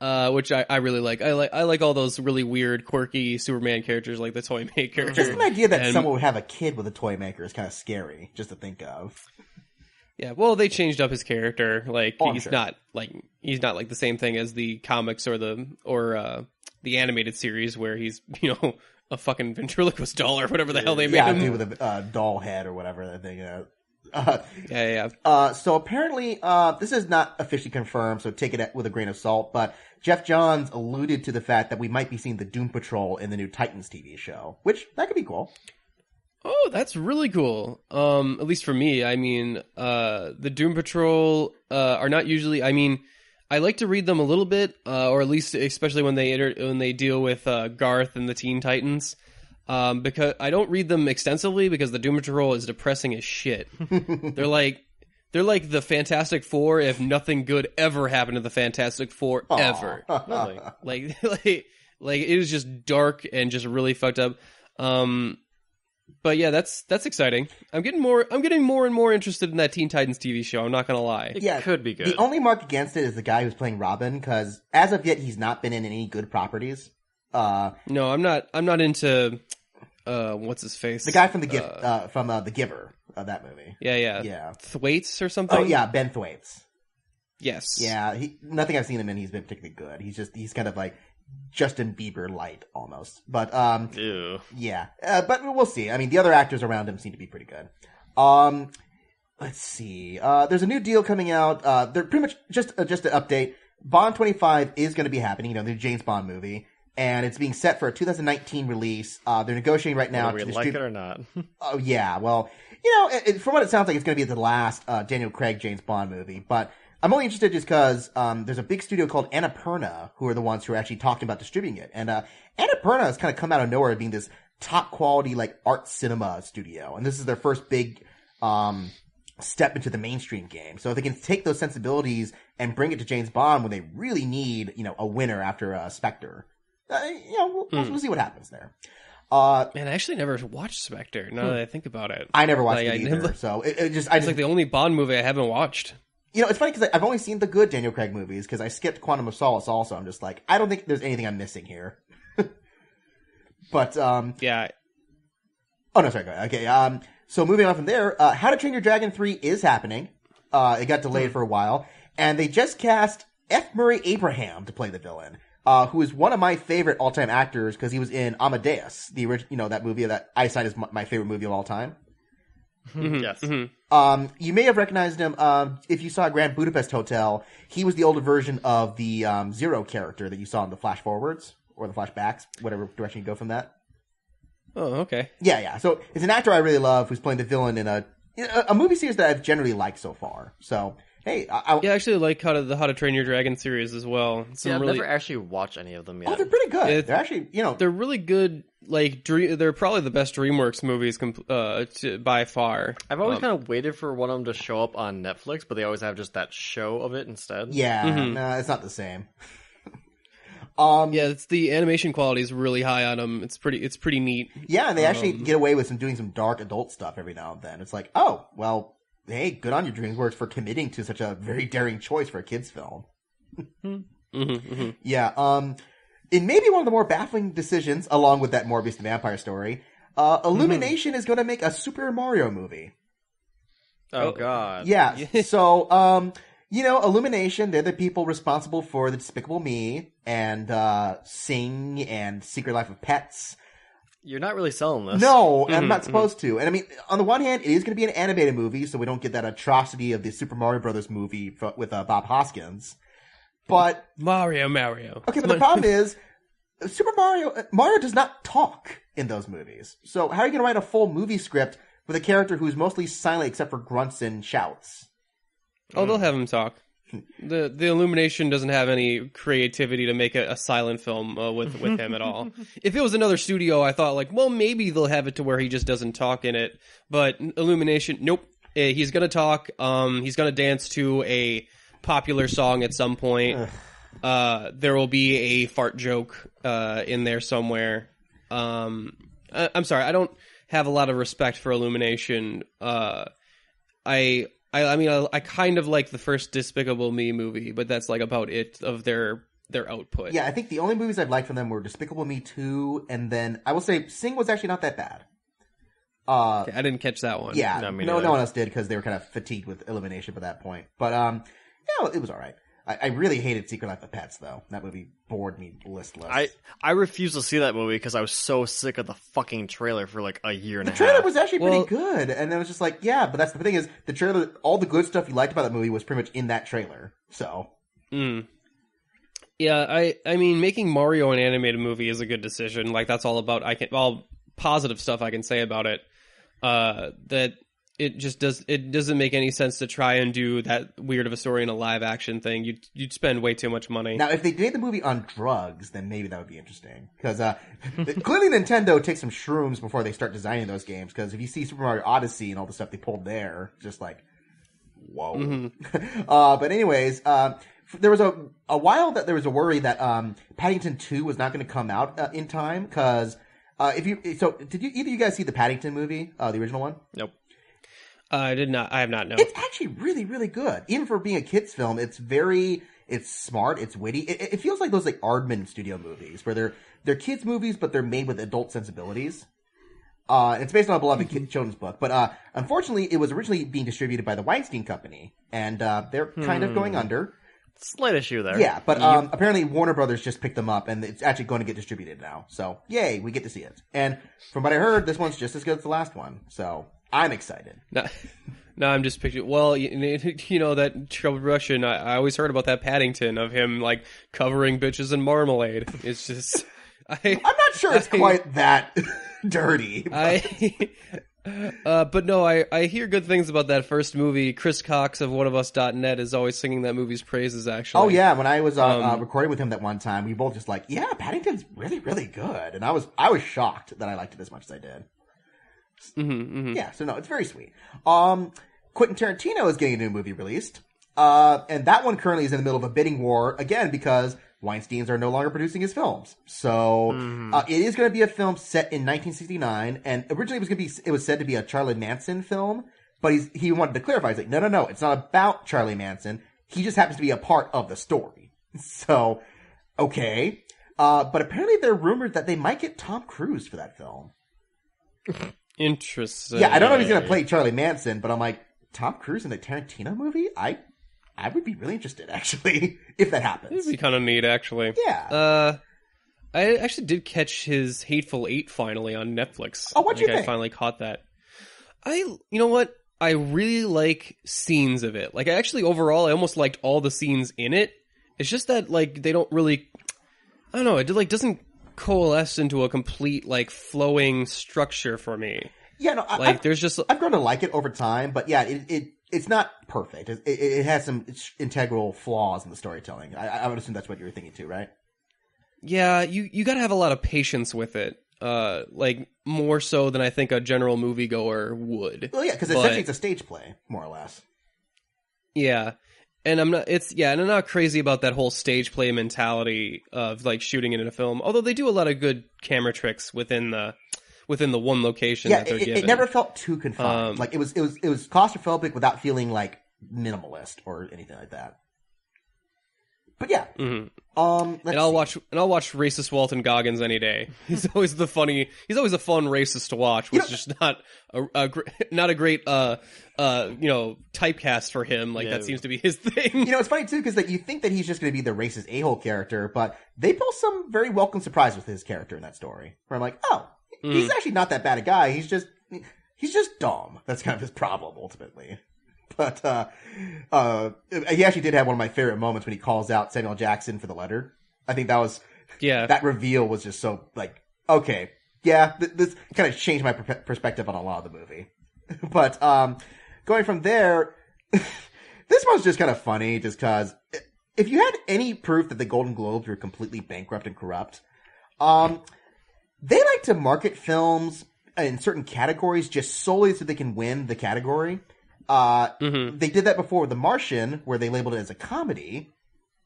C: which I really like. I like all those really weird, quirky Superman characters like the toy maker.
A: Just an idea that someone would have a kid with a toy maker is kind of scary just to think of.
C: Yeah, well, they changed up his character. Like, he's
A: sure.
C: not like the same thing as the comics or the animated series where he's, a fucking ventriloquist doll or whatever the hell they made him.
A: Yeah, dude with a doll head or whatever that thing.
C: Yeah.
A: So apparently, this is not officially confirmed, so take it with a grain of salt. But Jeff Johns alluded to the fact that we might be seeing the Doom Patrol in the new Titans TV show, which that could be cool.
C: Oh, that's really cool. At least for me. I mean, the Doom Patrol are not usually. I mean, I like to read them a little bit, or at least especially when they deal with Garth and the Teen Titans. Because I don't read them extensively because the Doom Patrol is depressing as shit. They're like the Fantastic Four if nothing good ever happened to the Fantastic Four ever. like it is just dark and just really fucked up. But yeah, that's exciting. I'm getting more and more interested in that Teen Titans TV show. I'm not gonna lie.
B: It could be good.
A: The only mark against it is the guy who's playing Robin, because as of yet he's not been in any good properties.
C: No, I'm not into what's his face?
A: The guy from The Giver of that movie.
C: Yeah.
A: Yeah.
C: Thwaites or something.
A: Oh yeah, Ben Thwaites.
C: Yes.
A: Yeah, nothing I've seen him in, he's been particularly good. He's kind of like Justin Bieber light almost. But
B: Ew.
A: yeah, but we'll see. I mean, the other actors around him seem to be pretty good. Let's see. There's a new deal coming out. They're pretty much just an update. Bond 25 is going to be happening. The James Bond movie, and it's being set for a 2019 release. They're negotiating right now.
B: Whether we like it or not.
A: Oh yeah, well, from what it sounds like, it's going to be the last Daniel Craig James Bond movie. But I'm only interested just because there's a big studio called Annapurna who are the ones who are actually talking about distributing it. And Annapurna has kind of come out of nowhere being this top quality like art cinema studio, and this is their first big step into the mainstream game. So if they can take those sensibilities and bring it to James Bond when they really need a winner after Spectre, we'll see what happens there.
C: Man, I actually never watched Spectre. Now that I think about it,
A: I never watched it either. So it's
C: like the only Bond movie I haven't watched.
A: It's funny because I've only seen the good Daniel Craig movies because I skipped Quantum of Solace also. I'm just like, I don't think there's anything I'm missing here. But,
C: yeah.
A: Oh, no, sorry, go ahead. Okay, so moving on from there, How to Train Your Dragon 3 is happening. It got delayed for a while. And they just cast F. Murray Abraham to play the villain, who is one of my favorite all-time actors because he was in Amadeus, the original, that movie that I cite as my favorite movie of all time.
B: Yes.
A: Mm-hmm. You may have recognized him if you saw Grand Budapest Hotel. He was the older version of the Zero character that you saw in the flash forwards or the flashbacks, whatever direction you go from that.
C: Oh, okay.
A: Yeah. So it's an actor I really love who's playing the villain in a movie series that I've generally liked so far. So hey, I
C: actually like How to Train Your Dragon series as well.
B: I've never actually watched any of them yet.
A: Oh, they're pretty good. They're actually
C: they're really good. Like they're probably the best DreamWorks movies by far.
B: I've always kind of waited for one of them to show up on Netflix, but they always have just that show of it instead.
A: Yeah, no, it's not the same.
C: Yeah, it's the animation quality is really high on them. It's pretty neat.
A: Yeah, and they actually get away with doing some dark adult stuff every now and then. It's like, oh, well, hey, good on you, DreamWorks, for committing to such a very daring choice for a kids film. Yeah, in maybe one of the more baffling decisions, along with that Morbius the Vampire story, Illumination is going to make a Super Mario movie.
B: Oh, God.
A: Yeah, so, Illumination, they're the people responsible for The Despicable Me and Sing and Secret Life of Pets.
B: You're not really selling this.
A: No, I'm not supposed to. And I mean, on the one hand, it is going to be an animated movie, so we don't get that atrocity of the Super Mario Brothers movie with Bob Hoskins. But
C: Mario.
A: Okay, but the problem is, Mario does not talk in those movies. So how are you going to write a full movie script with a character who's mostly silent except for grunts and shouts?
C: Oh, they'll have him talk. The Illumination doesn't have any creativity to make a silent film with him at all. If it was another studio, I thought like, well, maybe they'll have it to where he just doesn't talk in it. But Illumination, nope. He's gonna talk. He's gonna dance to a popular song at some point. There will be a fart joke in there somewhere. I'm sorry, I don't have a lot of respect for Illumination. I mean, I kind of like the first Despicable Me movie, but that's like about it of their output.
A: Yeah, I think the only movies I've liked from them were Despicable Me 2, and then I will say Sing was actually not that bad.
C: I didn't catch that one.
A: Yeah, no one else did because they were kind of fatigued with Elimination by that point. But it was all right. I really hated Secret Life of Pets, though. That movie bored me listless.
B: I refused to see that movie because I was so sick of the fucking trailer for like a year and a half.
A: The trailer was actually pretty good, and it was just like, yeah, but that's the thing is, the trailer, all the good stuff you liked about that movie was pretty much in that trailer, so.
C: Yeah, I mean, making Mario an animated movie is a good decision. Like, that's all about, all positive stuff I can say about it. That it just doesn't make any sense to try and do that weird of a story in a live action thing. You'd spend way too much money.
A: Now, if they made the movie on drugs, then maybe that would be interesting. Because clearly Nintendo takes some shrooms before they start designing those games. Because if you see Super Mario Odyssey and all the stuff they pulled there, just like, whoa. But anyways, there was a while that there was a worry that Paddington 2 was not going to come out in time. Because did either of you guys see the Paddington movie, the original one?
B: Nope.
C: I did not. I have not. No.
A: It's actually really, really good. Even for being a kids film, it's smart, it's witty. It feels like those like Aardman studio movies where they're kids movies, but they're made with adult sensibilities. It's based on a beloved children's book, but unfortunately, it was originally being distributed by the Weinstein Company, and they're kind of going under.
B: Slight issue there.
A: Yeah, but apparently Warner Brothers just picked them up, and it's actually going to get distributed now. So, yay, we get to see it. And from what I heard, this one's just as good as the last one. So, I'm excited.
C: No, I'm just picturing. Well, you know that troubled Russian. I always heard about that Paddington of him like covering bitches in marmalade. It's just,
A: I'm not sure it's quite that dirty.
C: But no, I hear good things about that first movie. Chris Cox of oneofus.net is always singing that movie's praises. Actually,
A: oh yeah, when I was recording with him that one time, we both just like, yeah, Paddington's really, really good, and I was shocked that I liked it as much as I did. Yeah, so no, it's very sweet. Quentin Tarantino is getting a new movie released. And that one currently is in the middle of a bidding war, again, because Weinsteins are no longer producing his films. So, it is going to be a film set in 1969, and originally it was said to be a Charlie Manson film, but he wanted to clarify. He's like, no, it's not about Charlie Manson. He just happens to be a part of the story. So, okay. But apparently they're rumored that they might get Tom Cruise for that film.
C: Interesting.
A: Yeah, I don't know if he's going to play Charlie Manson, but I'm like, Tom Cruise in a Tarantino movie? I would be really interested, actually, if that happens.
C: It'd be kind of neat, actually.
A: Yeah.
C: I actually did catch his Hateful Eight finally on Netflix.
A: Oh, what'd you think?
C: I finally caught that. You know what? I really like scenes of it. Like, I actually, overall, I almost liked all the scenes in it. It's just that, like, they don't really, I don't know, it like doesn't coalesce into a complete, like, flowing structure for me.
A: Yeah, no, I've grown to like it over time, but yeah, it's not perfect. It has some integral flaws in the storytelling. I would assume that's what you were thinking too, right?
C: Yeah, you gotta have a lot of patience with it. Like, more so than I think a general moviegoer would.
A: Well, yeah, because essentially it's a stage play, more or less.
C: Yeah. And I'm not crazy about that whole stage play mentality of, like, shooting it in a film. Although they do a lot of good camera tricks within the one location that they're given.
A: It never felt too confined. Like, it was claustrophobic without feeling like minimalist or anything like that. But yeah.
C: And I'll watch racist Walton Goggins any day. He's always a fun racist to watch, which is just not a great typecast for him. Like, that seems to be his thing.
A: It's funny too, because you think that he's just going to be the racist a-hole character, but they pull some very welcome surprise with his character in that story. Where I'm like, oh, he's actually not that bad a guy. He's just dumb. That's kind of his problem ultimately. But he actually did have one of my favorite moments when he calls out Samuel Jackson for the letter. I think that reveal was just so, like, okay, yeah, this kind of changed my perspective on a lot of the movie. But going from there, this one's just kind of funny, just because if you had any proof that the Golden Globes were completely bankrupt and corrupt, they like to market films in certain categories just solely so they can win the category. They did that before with The Martian, where they labeled it as a comedy,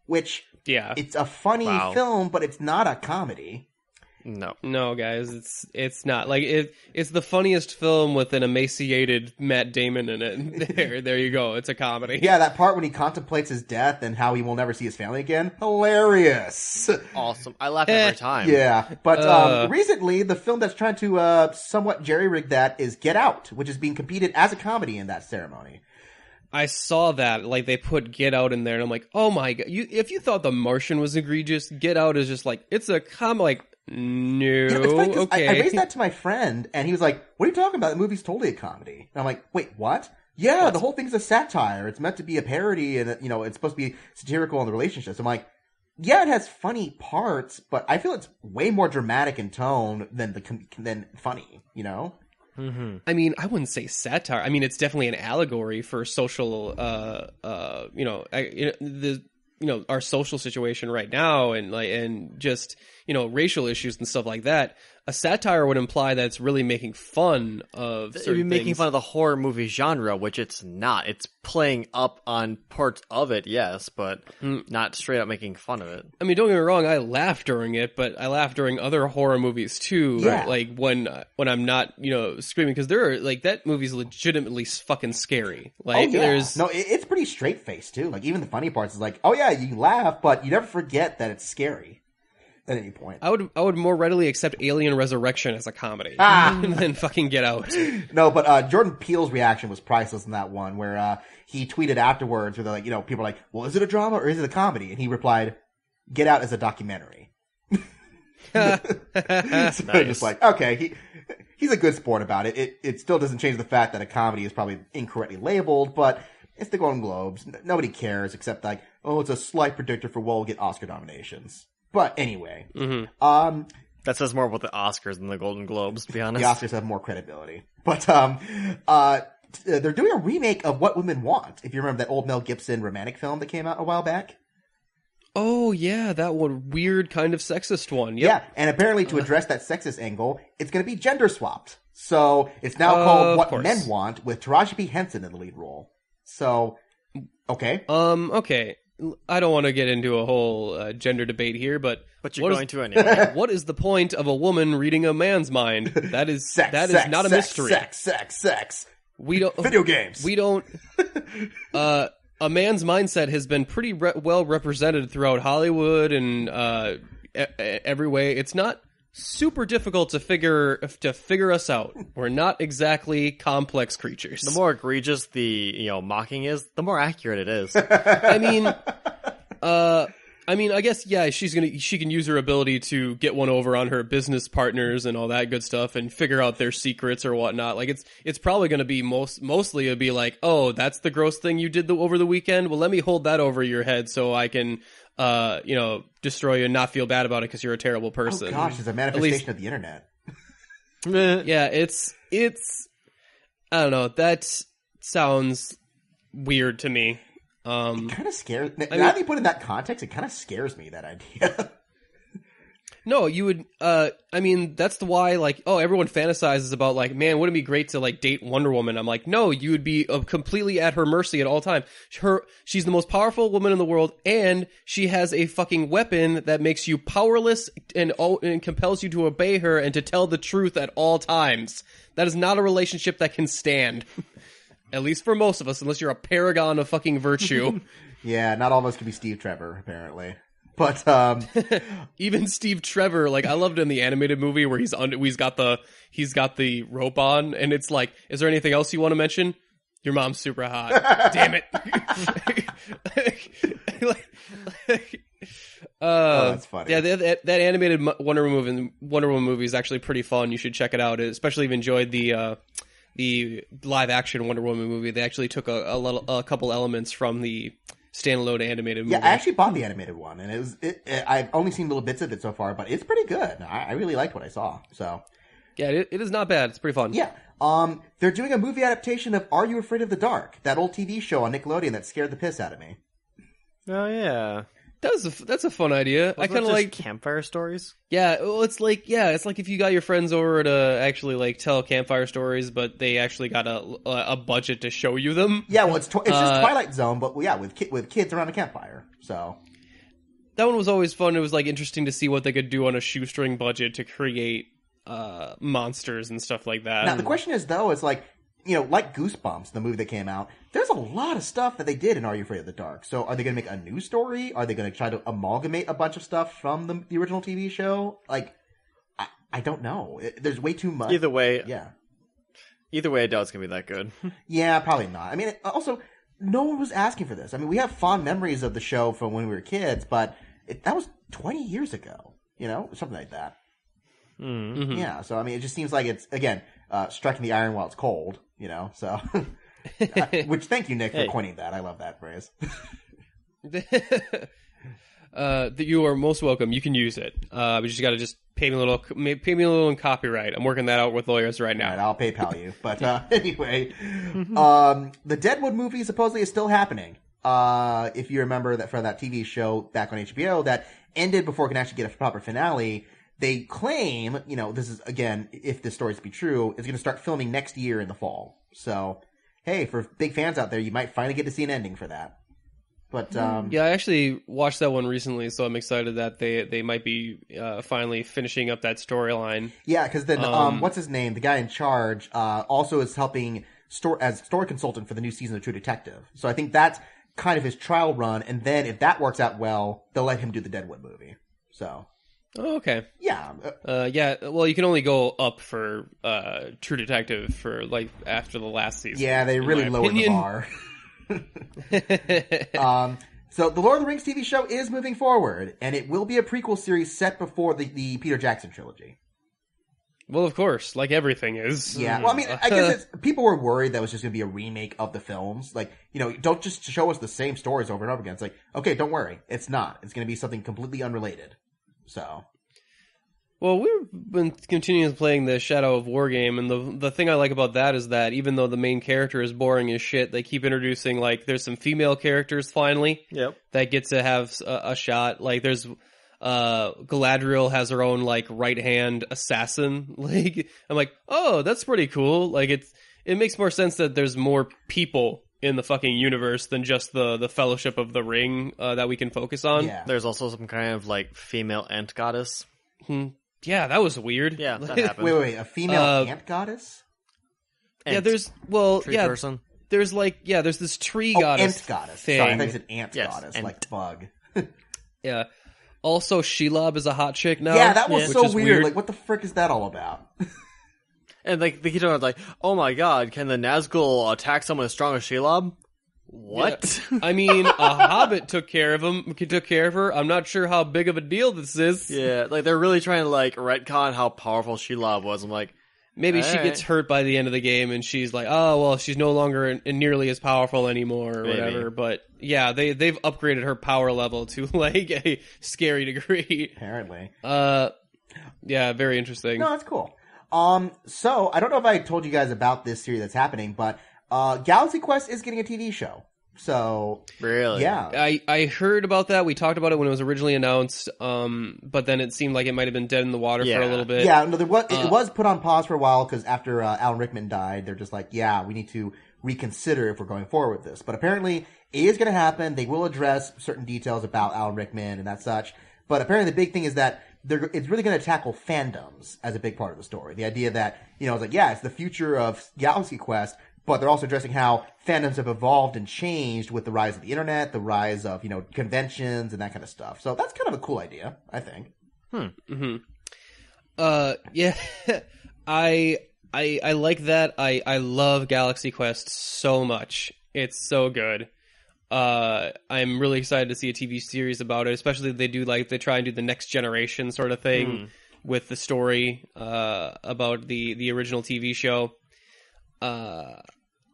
A: which it's a funny film, but it's not a comedy.
C: No, guys, it's not. Like, it's the funniest film with an emaciated Matt Damon in it. There you go. It's a comedy.
A: Yeah, that part when he contemplates his death and how he will never see his family again. Hilarious.
B: Awesome. I laugh every time.
A: Yeah, but recently, the film that's trying to somewhat jerry-rig that is Get Out, which is being competed as a comedy in that ceremony.
C: I saw that. Like, they put Get Out in there, and I'm like, oh my god. If you thought The Martian was egregious, Get Out is just like, it's a comedy. Like, no,
A: it's funny,
C: okay.
A: I raised that to my friend, and he was like, what are you talking about? The movie's totally a comedy. And I'm like, wait, what? Yeah, the whole thing's a satire. It's meant to be a parody, and, it's supposed to be satirical on the relationships. I'm like, yeah, it has funny parts, but I feel it's way more dramatic in tone than funny,
C: Mm-hmm. I mean, I wouldn't say satire. I mean, it's definitely an allegory for social, our social situation right now, and just, racial issues and stuff like that. A satire would imply that it's really making fun of certain
B: It'd be making
C: things.
B: fun of the horror movie genre, which it's not. It's playing up on parts of it, yes, but not straight up making fun of it.
C: I mean, don't get me wrong, I laugh during it, but I laugh during other horror movies too.
A: Yeah.
C: Like when I'm not, screaming, because that movie's legitimately fucking scary. Like,
A: it's pretty straight faced too. Like, even the funny parts is like, oh yeah, you laugh, but you never forget that it's scary. at any point.
C: I would more readily accept Alien Resurrection as a comedy than fucking Get Out.
A: No, but Jordan Peele's reaction was priceless in that one, where he tweeted afterwards, where they're like, people are like, well, is it a drama or is it a comedy? And he replied, Get Out is a documentary. So nice. Just like, okay, he's a good sport about it. It still doesn't change the fact that a comedy is probably incorrectly labeled, but it's the Golden Globes. Nobody cares except like, oh, it's a slight predictor for what will get Oscar nominations. But anyway,
B: that says more about the Oscars than the Golden Globes, to be honest.
A: The Oscars have more credibility. But they're doing a remake of What Women Want. If you remember that old Mel Gibson romantic film that came out a while back.
C: Oh, yeah, that one weird kind of sexist one. Yep.
A: Yeah, and apparently to address that sexist angle, it's going to be gender swapped. So it's now called What Men Want, with Taraji P. Henson in the lead role. So, okay.
C: Okay. I don't want to get into a whole gender debate here, but
B: you're going to anyway.
C: What is the point of a woman reading a man's mind? That is
A: sex,
C: not a mystery.
A: Sex.
C: We don't
A: video games.
C: We don't. A man's mindset has been pretty well represented throughout Hollywood and every way. It's not super difficult to figure us out. We're not exactly complex creatures.
B: The more egregious the mocking is, the more accurate it is.
C: I mean, I guess she can use her ability to get one over on her business partners and all that good stuff and figure out their secrets or whatnot. Like it's probably going to be mostly it'd be like, oh, that's the gross thing you did over the weekend. Well, let me hold that over your head so I can destroy you and not feel bad about it because you're a terrible person.
A: Oh gosh, it's a manifestation of the internet.
C: Yeah, it's I don't know. That sounds weird to me.
A: It kind of scares. Now that you put it in that context, it kind of scares me, that idea.
C: No, you would. I mean, that's why. Like, oh, everyone fantasizes about like, man, wouldn't it be great to like date Wonder Woman? I'm like, no, you would be completely at her mercy at all time. She's the most powerful woman in the world, and she has a fucking weapon that makes you powerless and compels you to obey her and to tell the truth at all times. That is not a relationship that can stand. At least for most of us, unless you're a paragon of fucking virtue.
A: Yeah, not all of us can be Steve Trevor, apparently. But
C: even Steve Trevor, like I loved in the animated movie where he's got the rope on, and it's like, is there anything else you want to mention? Your mom's super hot. Damn it.
A: That's funny.
C: Yeah, that animated Wonder Woman movie is actually pretty fun. You should check it out. Especially if you enjoyed the live action Wonder Woman movie. They actually took a couple elements from the standalone animated movie.
A: Yeah, I actually bought the animated one, and I've only seen little bits of it so far, but it's pretty good. I really liked what I saw. So
C: yeah, it is not bad. It's pretty fun.
A: Yeah. They're doing a movie adaptation of Are You Afraid of the Dark? That old TV show on Nickelodeon that scared the piss out of me.
B: Oh yeah.
C: That's a fun idea. I kind of like
B: campfire stories.
C: Yeah, well, it's like if you got your friends over to actually like tell campfire stories, but they actually got a budget to show you them.
A: Yeah, well, it's just Twilight Zone, but yeah, with kids around a campfire. So
C: that one was always fun. It was like interesting to see what they could do on a shoestring budget to create monsters and stuff like that.
A: Now the question is though, it's like, like Goosebumps, the movie that came out, there's a lot of stuff that they did in Are You Afraid of the Dark? So are they going to make a new story? Are they going to try to amalgamate a bunch of stuff from the original TV show? Like, I don't know. There's way too much.
B: Either way,
A: yeah.
B: Either way, I doubt it's going to be that good.
A: Yeah, probably not. I mean, also, no one was asking for this. I mean, we have fond memories of the show from when we were kids, but that was 20 years ago, something like that.
B: Mm-hmm.
A: Yeah, so I mean, it just seems like it's, again, striking the iron while it's cold, so... which, thank you, Nick, for coining that. I love that phrase.
C: You are most welcome. You can use it. But you just got to pay me a little in copyright. I'm working that out with lawyers right now.
A: All right, I'll PayPal you. But anyway, the Deadwood movie supposedly is still happening. If you remember that from that TV show back on HBO that ended before it can actually get a proper finale. They claim, this is, again, if this story is to be true, is going to start filming next year in the fall. So, hey, for big fans out there, you might finally get to see an ending for that. But
C: yeah, I actually watched that one recently, so I'm excited that they might be finally finishing up that storyline.
A: Yeah, because then what's his name? The guy in charge also is helping as story consultant for the new season of True Detective. So I think that's kind of his trial run, and then if that works out well, they'll let him do the Deadwood movie. So.
C: Oh, okay.
A: Yeah.
C: Yeah. Well, you can only go up for True Detective for like after the last season.
A: Yeah, they really lowered the bar. So the Lord of the Rings TV show is moving forward, and it will be a prequel series set before the Peter Jackson trilogy.
C: Well, of course, like everything is.
A: Yeah. Well, I mean, I guess people were worried that it was just going to be a remake of the films. Like, don't just show us the same stories over and over again. It's like, okay, don't worry. It's not. It's going to be something completely unrelated. So.
C: Well, we've been continuing playing the Shadow of War game, and the thing I like about that is that even though the main character is boring as shit, they keep introducing, like, there's some female characters finally.
B: Yep.
C: That get to have a shot. Like, there's Galadriel has her own like right hand assassin. Like, I'm like, oh, that's pretty cool. Like, it makes more sense that there's more people in the fucking universe than just the Fellowship of the Ring that we can focus on.
A: Yeah.
B: There's also some kind of like female ant goddess.
C: Yeah, that was weird.
B: Yeah, that happened.
A: Wait, a female ant goddess?
C: Yeah, there's
B: person.
C: There's like there's this tree goddess.
A: Ant goddess.
C: Thing.
A: Sorry, I think it's an ant
B: Yes,
A: goddess,
B: ant.
A: like bug.
C: Yeah. Also, Shelob is a hot chick now.
A: Yeah, that was
C: which
A: so
C: is
A: weird. Like, what the frick is that all about?
B: And like they keep talking about like, oh my god, can the Nazgul attack someone as strong as Shelob? What?
C: Yeah. I mean, a hobbit took care of her. I'm not sure how big of a deal this is.
B: Yeah, like they're really trying to like retcon how powerful Shelob was. I'm like,
C: maybe she gets hurt by the end of the game, and she's like, oh well, she's no longer nearly as powerful anymore, or whatever. But yeah, they've upgraded her power level to like a scary degree.
A: Apparently.
C: Yeah, very interesting.
A: No, that's cool. So I don't know if I told you guys about this series that's happening, but Galaxy Quest is getting a TV show. So
B: really?
A: Yeah.
C: I heard about that. We talked about it when it was originally announced, but then it seemed like it might have been dead in the water for a little bit.
A: Yeah, no, it was put on pause for a while because after Alan Rickman died, they're just like, yeah, we need to reconsider if we're going forward with this. But apparently it is going to happen. They will address certain details about Alan Rickman and that such. But apparently the big thing is that it's really going to tackle fandoms as a big part of the story. The idea that, it's like, yeah, it's the future of Galaxy Quest, but they're also addressing how fandoms have evolved and changed with the rise of the internet, the rise of, conventions and that kind of stuff. So that's kind of a cool idea, I think.
C: Yeah. I like that. I love Galaxy Quest so much. It's so good. I'm really excited to see a TV series about it, especially if they try and do the next generation sort of thing with the story about the original TV show.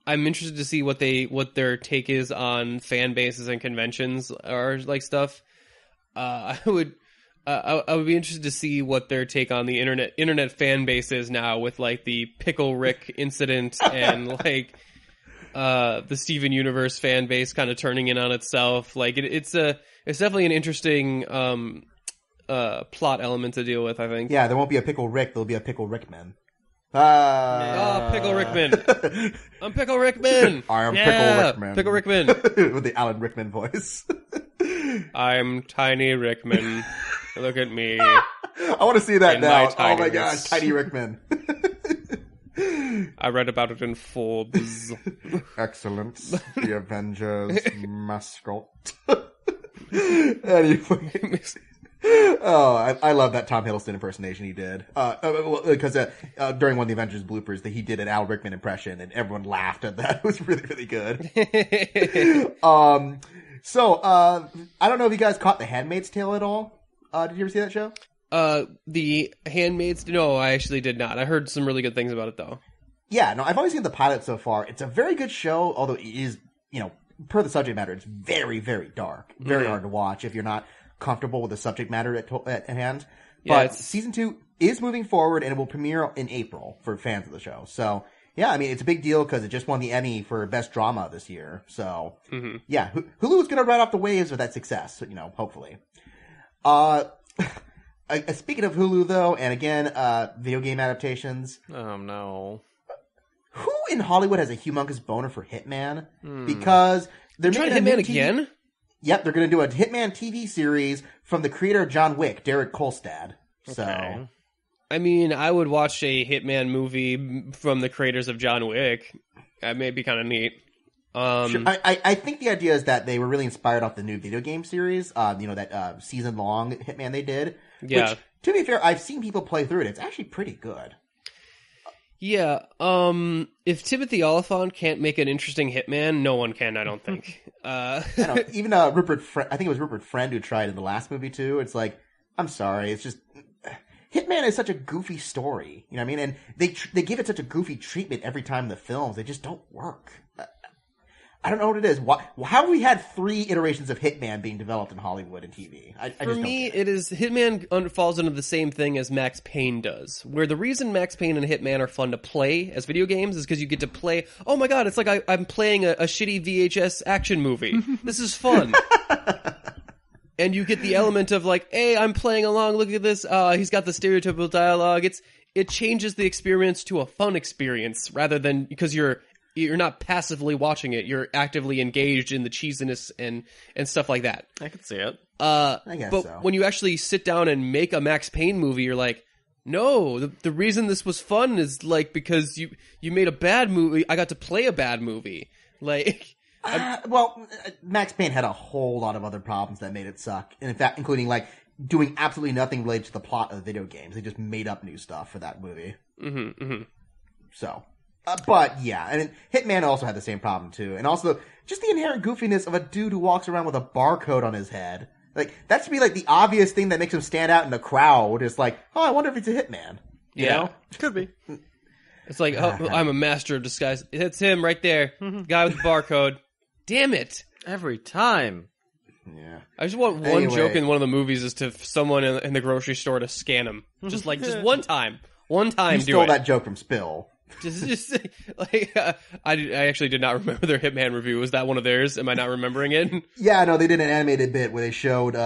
C: I'm interested to see what their take is on fan bases and conventions or like stuff. I would be interested to see what their take on the internet fan base is now with like the Pickle Rick incident and like the Steven Universe fan base kind of turning in on itself. Like it's definitely an interesting plot element to deal with, I think.
A: Yeah, there won't be a Pickle Rick, there'll be a Pickle Rickman.
C: Pickle Rickman. I'm Pickle Rickman.
A: I am Pickle Rickman.
C: Pickle Rickman.
A: With the Alan Rickman voice.
C: I'm Tiny Rickman. Look at me.
A: I want to see that now. Oh my
C: tinyness.
A: gosh, Tiny Rickman.
C: I read about it in Forbes.
A: Excellence. The Avengers mascot. Anyway. Oh, I love that Tom Hiddleston impersonation he did. Because during one of the Avengers bloopers, that he did an Al Rickman impression, and everyone laughed at that. It was really, really good. So I don't know if you guys caught The Handmaid's Tale at all. Did you ever see that show?
C: The Handmaid's... No, I actually did not. I heard some really good things about it, though.
A: Yeah, no, I've only seen the pilot so far. It's a very good show, although it is, per the subject matter, it's very, very dark. Very hard to watch if you're not comfortable with the subject matter at hand. But season 2 is moving forward, and it will premiere in April for fans of the show. So, yeah, I mean, it's a big deal because it just won the Emmy for Best Drama this year. So, yeah, Hulu is going to ride off the waves of that success, hopefully. Speaking of Hulu, though, and again, video game adaptations.
B: Oh, no.
A: Who in Hollywood has a humongous boner for Hitman? Because they're
C: trying
A: making
C: Hitman
A: a new
C: again?
A: Yep, they're going to do a Hitman TV series from the creator of John Wick, Derek Kolstad. So,
B: Okay.
C: I mean, I would watch a Hitman movie from the creators of John Wick. That may be kind of neat.
A: sure. I think the idea is that they were really inspired off the new video game series, that season-long Hitman they did.
C: Yeah.
A: Which, To be fair, I've seen people play through it. It's actually pretty good.
C: Yeah, if Timothy Oliphant can't make an interesting Hitman, no one can, I don't think.
A: I know, even Rupert, I think it was Rupert Friend who tried in the last movie too. It's like, I'm sorry, it's just Hitman is such a goofy story, you know what I mean? And they give it such a goofy treatment every time in the films. They just don't work. I don't know what it is. How have we had 3 iterations of Hitman being developed in Hollywood and TV?
C: For me, it is Hitman falls into the same thing as Max Payne does. Where the reason Max Payne and Hitman are fun to play as video games is because you get to play. Oh my god, it's like I'm playing a shitty VHS action movie. This is fun. And you get the element of like, hey, I'm playing along. Look at this. He's got the stereotypical dialogue. It changes the experience to a fun experience rather than because you're not passively watching it. You're actively engaged in the cheesiness and stuff like that.
B: I can see it.
A: I guess
C: but
A: so.
C: when you actually sit down and make a Max Payne movie, you're like, no, the reason this was fun is like because you made a bad movie. I got to play a bad movie. Like,
A: Max Payne had a whole lot of other problems that made it suck. And in fact, including like doing absolutely nothing related to the plot of the video games. They just made up new stuff for that movie. So. But yeah, I mean, Hitman also had the same problem too, and also just the inherent goofiness of a dude who walks around with a barcode on his head. Like that should be like the obvious thing that makes him stand out in the crowd. It's like, oh, I wonder if it's a hitman. You know?
B: Could be.
C: It's like, oh, I'm a master of disguise. It's him right there, guy with the barcode. Damn it!
B: Every time.
A: Yeah.
C: I just want one joke in one of the movies is to someone in the grocery store to scan him. Just one time. One time.
A: You stole that joke from Spill.
C: Just like I actually did not remember their Hitman review. Was that one of theirs? Am I not remembering it?
A: Yeah, no, they did an animated bit where they showed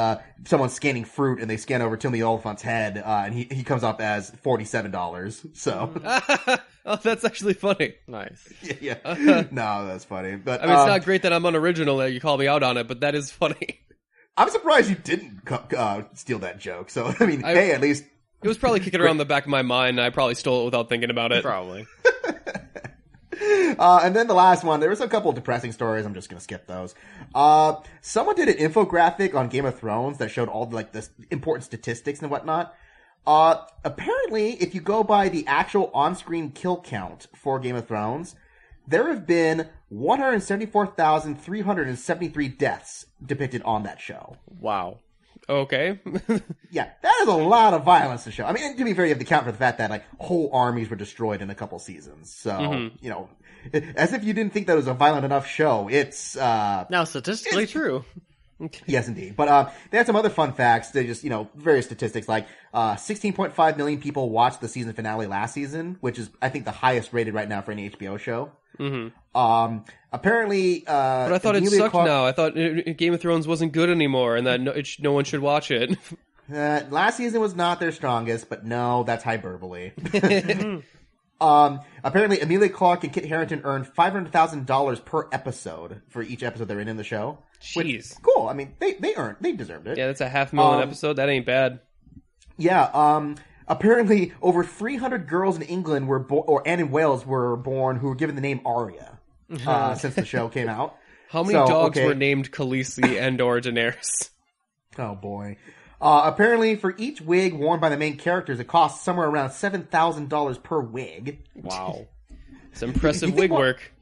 A: someone scanning fruit, and they scan over Timothy Oliphant's head, and he comes up as $47. So,
C: oh, that's actually funny.
B: Nice.
A: Yeah. No, that's funny. But
C: I mean, it's not great that I'm unoriginal that you call me out on it, but that is funny.
A: I'm surprised you didn't steal that joke. So, I mean, hey, at least.
C: It was probably kicking around the back of my mind, and I probably stole it without thinking about it.
B: Probably.
A: And then the last one, there was a couple of depressing stories. I'm just going to skip those. Someone did an infographic on Game of Thrones that showed all the important statistics and whatnot. Apparently, if you go by the actual on-screen kill count for Game of Thrones, there have been 174,373 deaths depicted on that show.
B: Wow.
C: Okay.
A: Yeah, that is a lot of violence to show. I mean, to be fair, you have to count for the fact that, like, whole armies were destroyed in a couple seasons. So, you know, as if you didn't think that was a violent enough show, it's,
B: now statistically true.
A: Yes, indeed. But, they had some other fun facts. They just, you know, various statistics, like, 16.5 million people watched the season finale last season, which is, I think, the highest rated right now for any HBO show. Apparently,
C: but I thought it sucked now. I thought Game of Thrones wasn't good anymore, and that no one should watch it.
A: Last season was not their strongest, but no, that's hyperbole. Apparently, Emilia Clarke and Kit Harington earned $500,000 per episode for each episode they're in the show.
C: Jeez,
A: which, cool. I mean, they deserved it.
C: Yeah, that's a $500,000 episode. That ain't bad.
A: Yeah. Apparently, over 300 girls in England and in Wales were born who were given the name Arya since the show came out.
C: How many dogs were named Khaleesi and/or Daenerys?
A: Oh boy. Apparently, for each wig worn by the main characters, it costs somewhere around $7,000 per wig.
C: Wow, it's impressive wig work.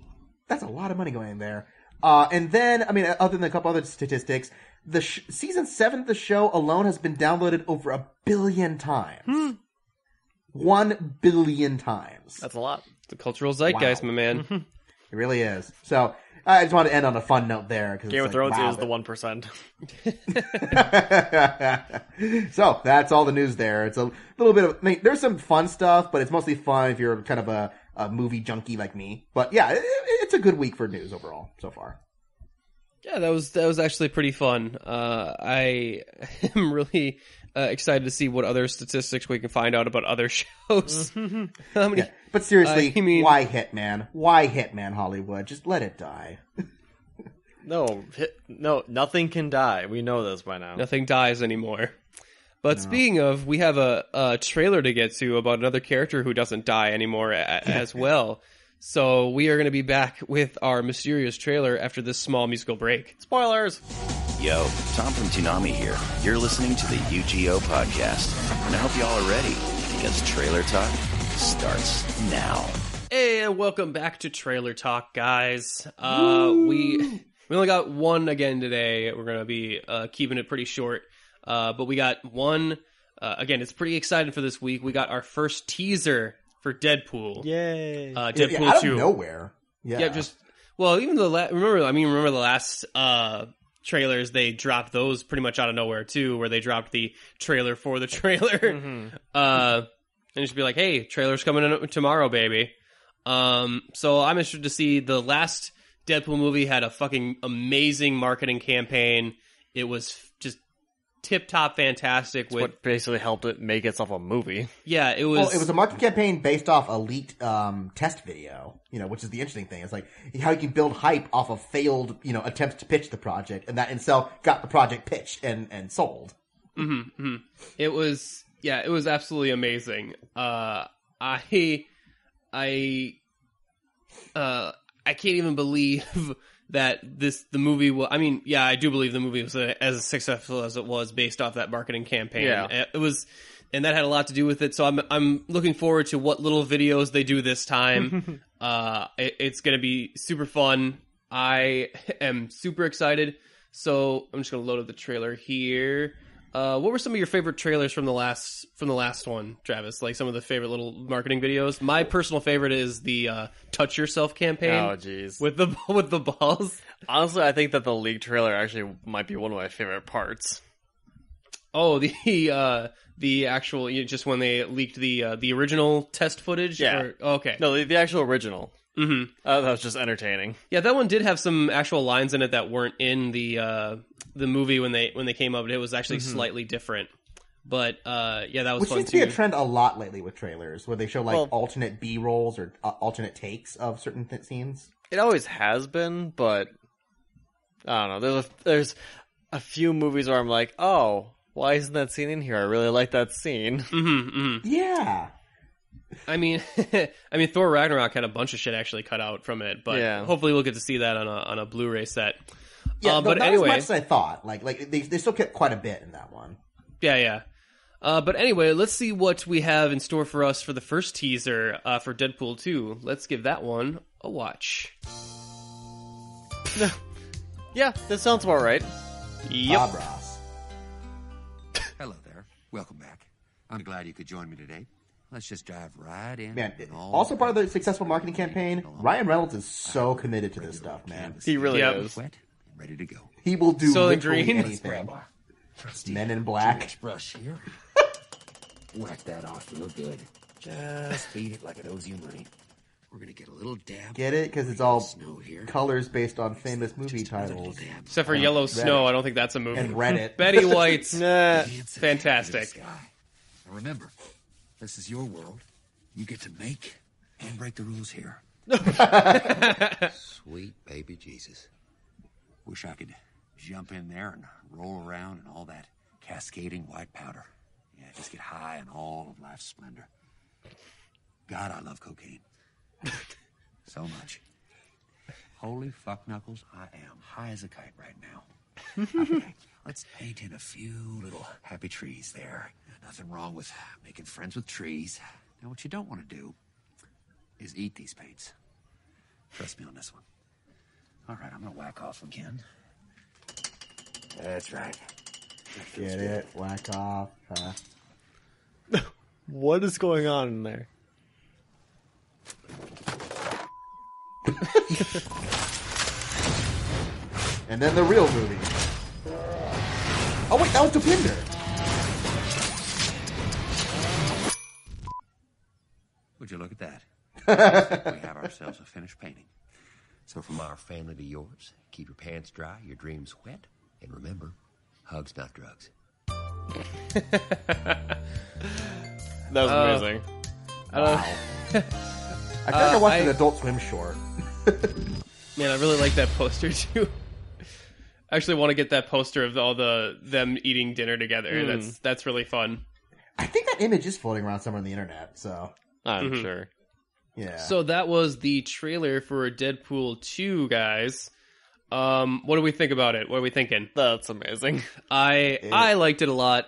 A: That's a lot of money going in there. And then, I mean, other than a couple other statistics, the season 7 of the show alone has been downloaded over 1 billion times. 1 billion times.
B: That's a lot.
C: The cultural zeitgeist, my man.
A: It really is. So, I just want to end on a fun note there.
B: Game of Thrones is the 1%.
A: So, that's all the news there. It's a little bit of, I mean, there's some fun stuff, but it's mostly fun if you're kind of a movie junkie like me. But yeah, it's a good week for news overall so far.
C: Yeah, that was actually pretty fun. I am really excited to see what other statistics we can find out about other shows. How many?
A: Yeah, but seriously,
C: I mean,
A: why Hitman? Why Hitman Hollywood? Just let it die.
B: No, nothing can die. We know this by now.
C: Nothing dies anymore. But speaking of, we have a trailer to get to about another character who doesn't die anymore as well. So we are going to be back with our mysterious trailer after this small musical break.
B: Spoilers!
D: Yo, Tom from Toonami here. You're listening to the UGO podcast. And I hope you all are ready, because Trailer Talk starts now.
C: Hey, and welcome back to Trailer Talk, guys. We only got one again today. We're going to be keeping it pretty short. But we got one. Again, it's pretty exciting for this week. We got our first teaser for Deadpool.
B: Yay!
C: Deadpool
A: out
C: 2.
A: of nowhere. Yeah.
C: Even remember the last trailers, they dropped those pretty much out of nowhere too, where they dropped the trailer for the trailer.
B: Mm-hmm.
C: And just be like, hey, trailer's coming in tomorrow, baby. So I'm interested to see. The last Deadpool movie had a fucking amazing marketing campaign. It was just tip-top fantastic.
B: It's what basically helped it make itself a movie.
C: Yeah, it was...
A: Well, it was a marketing campaign based off a leaked test video, which is the interesting thing. It's like how you can build hype off of failed, attempts to pitch the project, and that in itself got the project pitched and sold.
C: Mm-hmm, mm-hmm. It was absolutely amazing. I can't even believe that the movie will. I mean, yeah, I do believe the movie was as successful as it was based off that marketing campaign.
B: Yeah.
C: It was, and that had a lot to do with it. So I'm looking forward to what little videos they do this time. It's going to be super fun. I am super excited. So I'm just going to load up the trailer here. What were some of your favorite trailers from the last one, Travis? Like some of the favorite little marketing videos. My personal favorite is the "Touch Yourself" campaign.
B: Oh, jeez,
C: with the balls.
B: Honestly, I think that the leak trailer actually might be one of my favorite parts.
C: Oh, the actual just when they leaked the original test footage.
B: Yeah.
C: Okay.
B: No, the actual original.
C: Mm-hmm.
B: That was just entertaining.
C: Yeah, that one did have some actual lines in it that weren't in the movie when they came up. It was actually slightly different. But that was
A: Which
C: fun
A: seems
C: too.
A: to be a trend a lot lately with trailers, where they show alternate B-rolls or alternate takes of certain scenes.
B: It always has been, but I don't know. There's a few movies where I'm like, oh, why isn't that scene in here? I really like that scene.
C: Mm-hmm, mm-hmm.
A: Yeah.
C: I mean, Thor Ragnarok had a bunch of shit actually cut out from it, but hopefully we'll get to see that on a Blu-ray set.
A: Yeah,
C: but
A: not
C: anyway,
A: as much as I thought. Like they still kept quite a bit in that one.
C: Yeah. But anyway, let's see what we have in store for us for the first teaser for Deadpool 2. Let's give that one a watch.
B: Yeah, that sounds about right.
C: Yep.
A: Bob Ross.
E: Hello there. Welcome back. I'm glad you could join me today. Let's just dive right in.
A: Man, also part of the successful marketing campaign, Ryan Reynolds is so committed to this stuff, man.
B: He really is.
E: Wet and ready to go.
A: He will do
C: So
A: literally
C: green.
A: anything. Men in Black.
E: Brush here. Whack that off real good. Just beat it like it owes you money. We're gonna get a little dab.
A: Get it? Because it's all
E: snow here.
A: colors based on famous movie
E: Just another
A: titles.
E: little dab.
C: Except for Yellow Snow, I don't think that's a movie.
A: And Reddit.
C: Betty White's
B: Nah.
E: Dancing
C: fantastic.
E: through the sky. Now remember, this is your world. You get to make and break the rules here. Sweet baby Jesus. Wish I could jump in there and roll around in all that cascading white powder. Yeah, just get high on all of life's splendor. God, I love cocaine. So much. Holy fuck knuckles, I am high as a kite right now. Okay, let's paint in a few little happy trees there. Nothing wrong with making friends with trees. Now, what you don't want to do is eat these paints. Trust me on this one. All right, I'm gonna whack off again. That's right. That feels
A: Get
E: good.
A: it? Whack off.
B: What is going on in there?
A: And then the real movie. Oh wait, that was Dopinder.
E: Would you look at that? Looks like we have ourselves a finished painting. So from our family to yours, keep your pants dry, your dreams wet, and remember, hugs not drugs.
B: That was amazing.
A: Wow. I feel like I watched an Adult Swim short.
C: Man, I really like that poster too. I actually want to get that poster of all them eating dinner together. That's really fun.
A: I think that image is floating around somewhere on the internet, so.
B: I'm sure.
A: Yeah.
C: So that was the trailer for Deadpool 2, guys. What do we think about it? What are we thinking?
B: That's amazing.
C: I liked it a lot.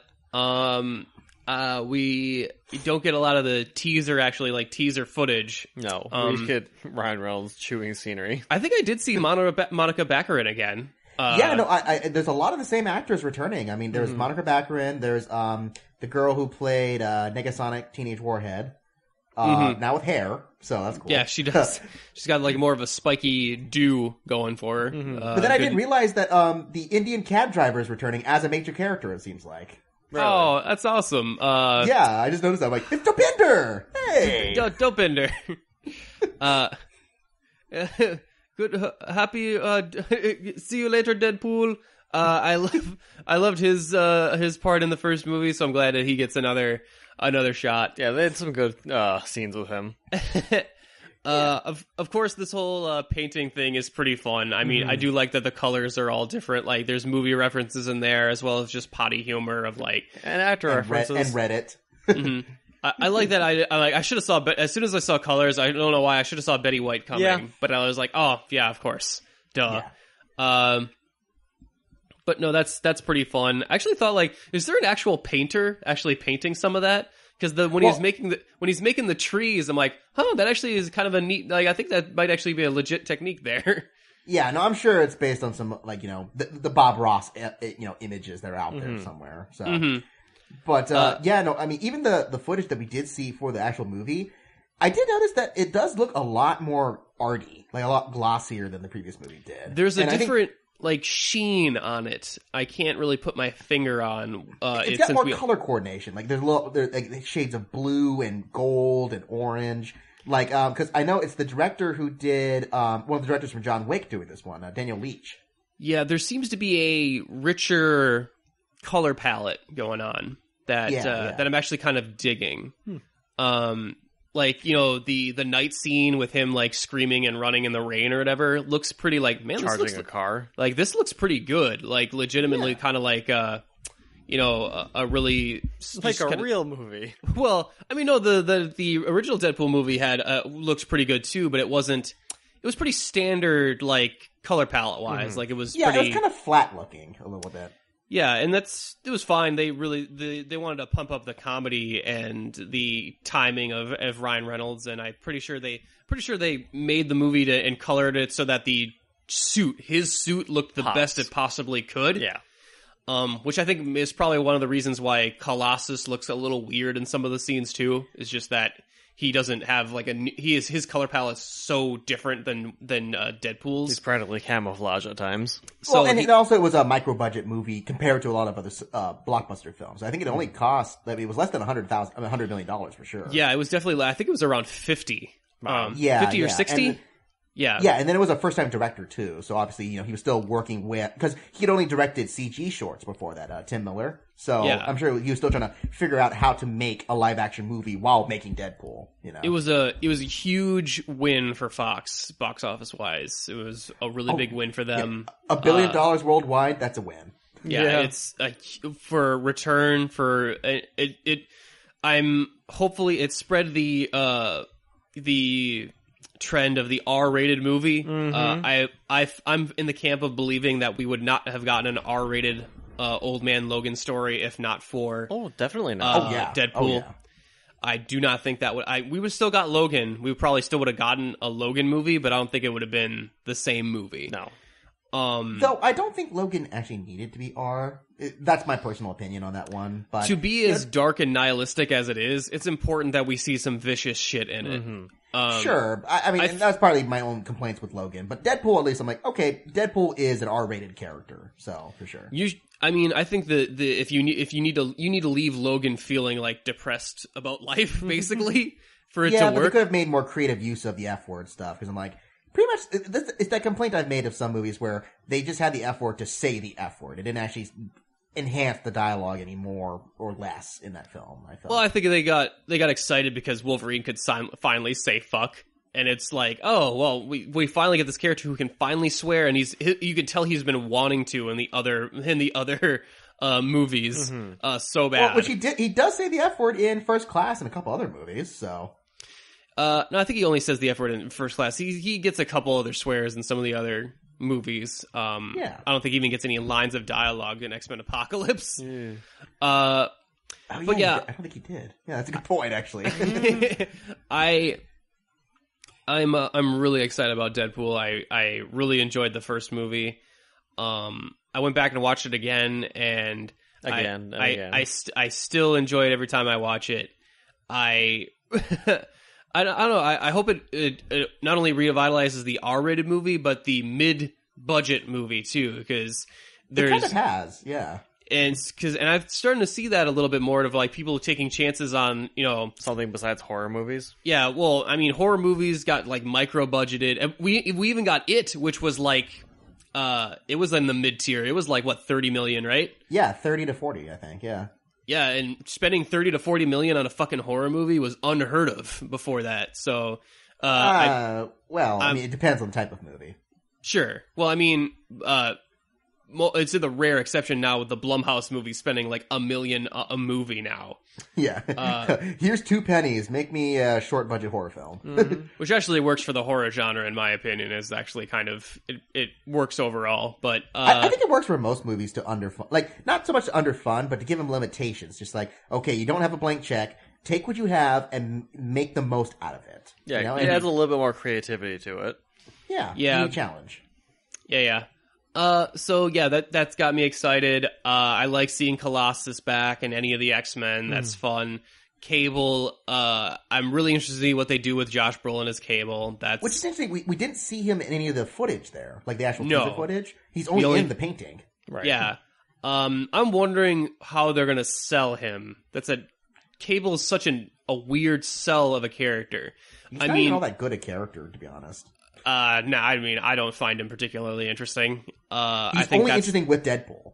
C: We don't get a lot of the teaser footage.
B: No, we get Ryan Reynolds chewing scenery.
C: I think I did see Monica Baccarin again.
A: There's a lot of the same actors returning. I mean, there's Monica Baccarin. There's the girl who played Negasonic Teenage Warhead. Now with hair, so that's cool.
C: Yeah, she does. She's got like more of a spiky do going for her.
A: But then I didn't realize that the Indian cab driver is returning as a major character, it seems like.
B: Really?
C: Oh, that's awesome.
A: Yeah, I just noticed that. I'm like, it's Dopinder! Hey!
C: Dopinder. Good, happy, see you later, Deadpool. I loved his part in the first movie, so I'm glad that he gets another shot.
B: Yeah, they had some good scenes with him.
C: Of course, this whole painting thing is pretty fun. I mean, I do like that the colors are all different. Like, there's movie references in there, as well as just potty humor of like
B: and actor references
A: and Reddit.
C: I like that. I should have saw, but as soon as I saw colors, I don't know why I should have saw Betty White coming.
B: Yeah.
C: But I was like, oh yeah, of course, duh.
A: Yeah.
C: But no, that's pretty fun. I actually thought, like, is there an actual painter actually painting some of that? Because when he's making the trees, I'm like, that actually is kind of a neat. Like, I think that might actually be a legit technique there.
A: Yeah, no, I'm sure it's based on some, like, the Bob Ross, images that are out there somewhere. So, but I mean, even the footage that we did see for the actual movie, I did notice that it does look a lot more arty, like a lot glossier than the previous movie did.
C: There's a different like sheen on it. I can't really put my finger on.
A: It's got more color coordination. Like there's like shades of blue and gold and orange. Like because I know it's the director who did one of the directors from John Wick doing this one, Daniel Leach.
C: Yeah, there seems to be a richer color palette going on that I'm actually kind of digging. Like, the night scene with him, like, screaming and running in the rain or whatever looks pretty, like, man,
B: charging
C: this looks
B: a car.
C: Like, this looks pretty good. Like, legitimately kind of like, a really...
B: Like a real movie.
C: Well, I mean, no, the original Deadpool movie had looks pretty good, too, but it wasn't... It was pretty standard, like, color palette-wise. Like, it was pretty...
A: it was kind of flat-looking a little bit.
C: Yeah, and it was fine. They really they wanted to pump up the comedy and the timing of Ryan Reynolds, and I'm pretty sure they made the movie and colored it so that his suit looked the best it possibly could.
B: Yeah.
C: Which I think is probably one of the reasons why Colossus looks a little weird in some of the scenes too. Is just that he doesn't have like his color palette is so different than Deadpool's.
B: He's practically camouflage at times.
A: So, well, and it also was a micro budget movie compared to a lot of other blockbuster films. I think it only cost. I mean, it was less than $100 million for sure.
C: Yeah, it was definitely. I think it was around 50. 50 or 60.
A: Yeah, and then it was a first-time director, too. So, obviously, he was still working with... Because he'd only directed CG shorts before that, Tim Miller. So, I'm sure he was still trying to figure out how to make a live-action movie while making Deadpool,
C: It was a huge win for Fox, box office-wise. It was a really big win for them.
A: $1 billion worldwide, that's a win.
C: Yeah, it's for return for... Hopefully, it spread the trend of the R-rated movie. I'm in the camp of believing that we would not have gotten an R-rated Old Man Logan story if not for
B: definitely not.
C: Deadpool. I do not think that would. We would still got Logan. We probably still would have gotten a Logan movie, but I don't think it would have been the same movie.
B: No.
A: Though I don't think Logan actually needed to be R. That's my personal opinion on that one. But
C: to be as dark and nihilistic as it is, it's important that we see some vicious shit in it.
A: Sure. I mean, and that's partly my own complaints with Logan. But Deadpool, at least, I'm like, okay, Deadpool is an R-rated character, so for sure.
C: I think if you need to leave Logan feeling like depressed about life, basically, for it to work. Yeah, but
A: they could have made more creative use of the F-word stuff, because I'm like, pretty much, it's that complaint I've made of some movies where they just had the F-word to say the F-word. It didn't actually enhance the dialogue any more or less in that film.
C: I think they got excited because Wolverine could finally say fuck, and it's like, oh well, we finally get this character who can finally swear, and you can tell he's been wanting to in the other movies so bad.
A: Well, which he does say the F word in First Class and a couple other movies. So
C: No, I think he only says the F word in First Class. He gets a couple other swears in some of the other movies.
A: Yeah.
C: I don't think he even gets any lines of dialogue in X-Men Apocalypse.
A: Oh,
C: But yeah.
A: I don't think he did. Yeah, that's a good point, actually.
C: I'm really excited about Deadpool. I really enjoyed the first movie. I went back and watched it again, and
B: Again.
C: I still enjoy it every time I watch it. I don't know. I hope it not only revitalizes the R-rated movie, but the mid-budget movie too, because
A: It kind of has, yeah.
C: And I'm starting to see that a little bit more of like people taking chances on,
B: Something besides horror movies.
C: Yeah, well, I mean, horror movies got like micro budgeted, and we even got It, which was like, it was in the mid tier. It was like what, 30 million, right?
A: Yeah, 30 to 40, I think. Yeah.
C: Yeah, and spending 30 to 40 million on a fucking horror movie was unheard of before that. So,
A: I mean, it depends on the type of movie.
C: Sure. Well, I mean, it's the rare exception now with the Blumhouse movies spending like $1 million a movie now.
A: Yeah. Here's 2 pennies. Make me a short budget horror film.
C: Which actually works for the horror genre, in my opinion. Is actually kind of it works overall. But
A: I think it works for most movies to underfund, like not so much to underfund, but to give them limitations. Just like, okay, you don't have a blank check. Take what you have and make the most out of it.
B: Yeah,
A: you know?
B: it adds a little bit more creativity to it.
A: Yeah. New challenge.
C: Yeah. So yeah, that's got me excited. I like seeing Colossus back and any of the X-Men. That's fun. Cable, I'm really interested to see what they do with Josh Brolin as Cable.
A: Which is interesting. We didn't see him in any of the footage there, like the actual teaser footage. He's only in the painting.
B: Right.
C: Yeah. I'm wondering how they're gonna sell him. Cable is such a weird sell of a character.
A: He's not even all that good a character, to be honest.
C: No, I mean, I don't find him particularly interesting.
A: He's
C: I think
A: only interesting with Deadpool.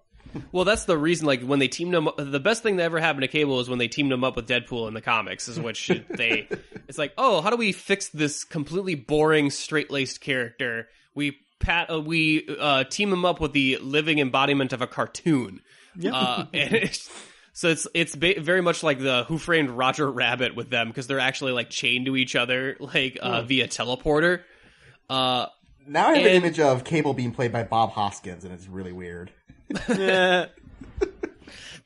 C: Well, that's the reason, like, when they teamed him up, the best thing that ever happened to Cable is when they teamed him up with Deadpool in the comics, is which it's like, oh, how do we fix this completely boring, straight-laced character? We team him up with the living embodiment of a cartoon. So it's very much like the Who Framed Roger Rabbit with them, because they're actually, like, chained to each other, like, via teleporter.
A: Now I have an image of Cable being played by Bob Hoskins, and it's really weird.
B: Yeah.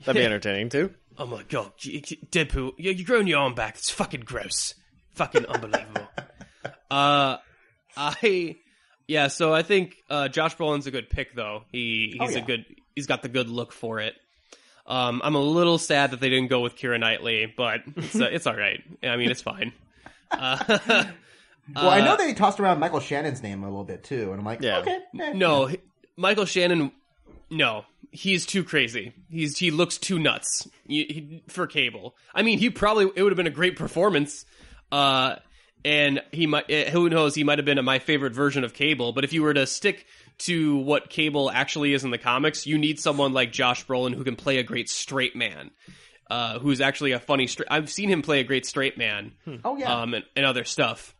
B: That'd be entertaining, too.
C: Oh my god, Deadpool, you're growing your arm back. It's fucking gross. Fucking unbelievable. So I think Josh Brolin's a good pick, though. He's got the good look for it. I'm a little sad that they didn't go with Keira Knightley, but it's all right. I mean, it's fine.
A: Well, I know they tossed around Michael Shannon's name a little bit, too, and I'm like, okay.
C: No, Michael Shannon, no, he's too crazy. He looks too nuts for Cable. I mean, it would have been a great performance, and who knows, he might have been my favorite version of Cable, but if you were to stick to what Cable actually is in the comics, you need someone like Josh Brolin who can play a great straight man. Who's actually a funny I've seen him play a great straight man.
A: Oh, yeah.
C: And other stuff.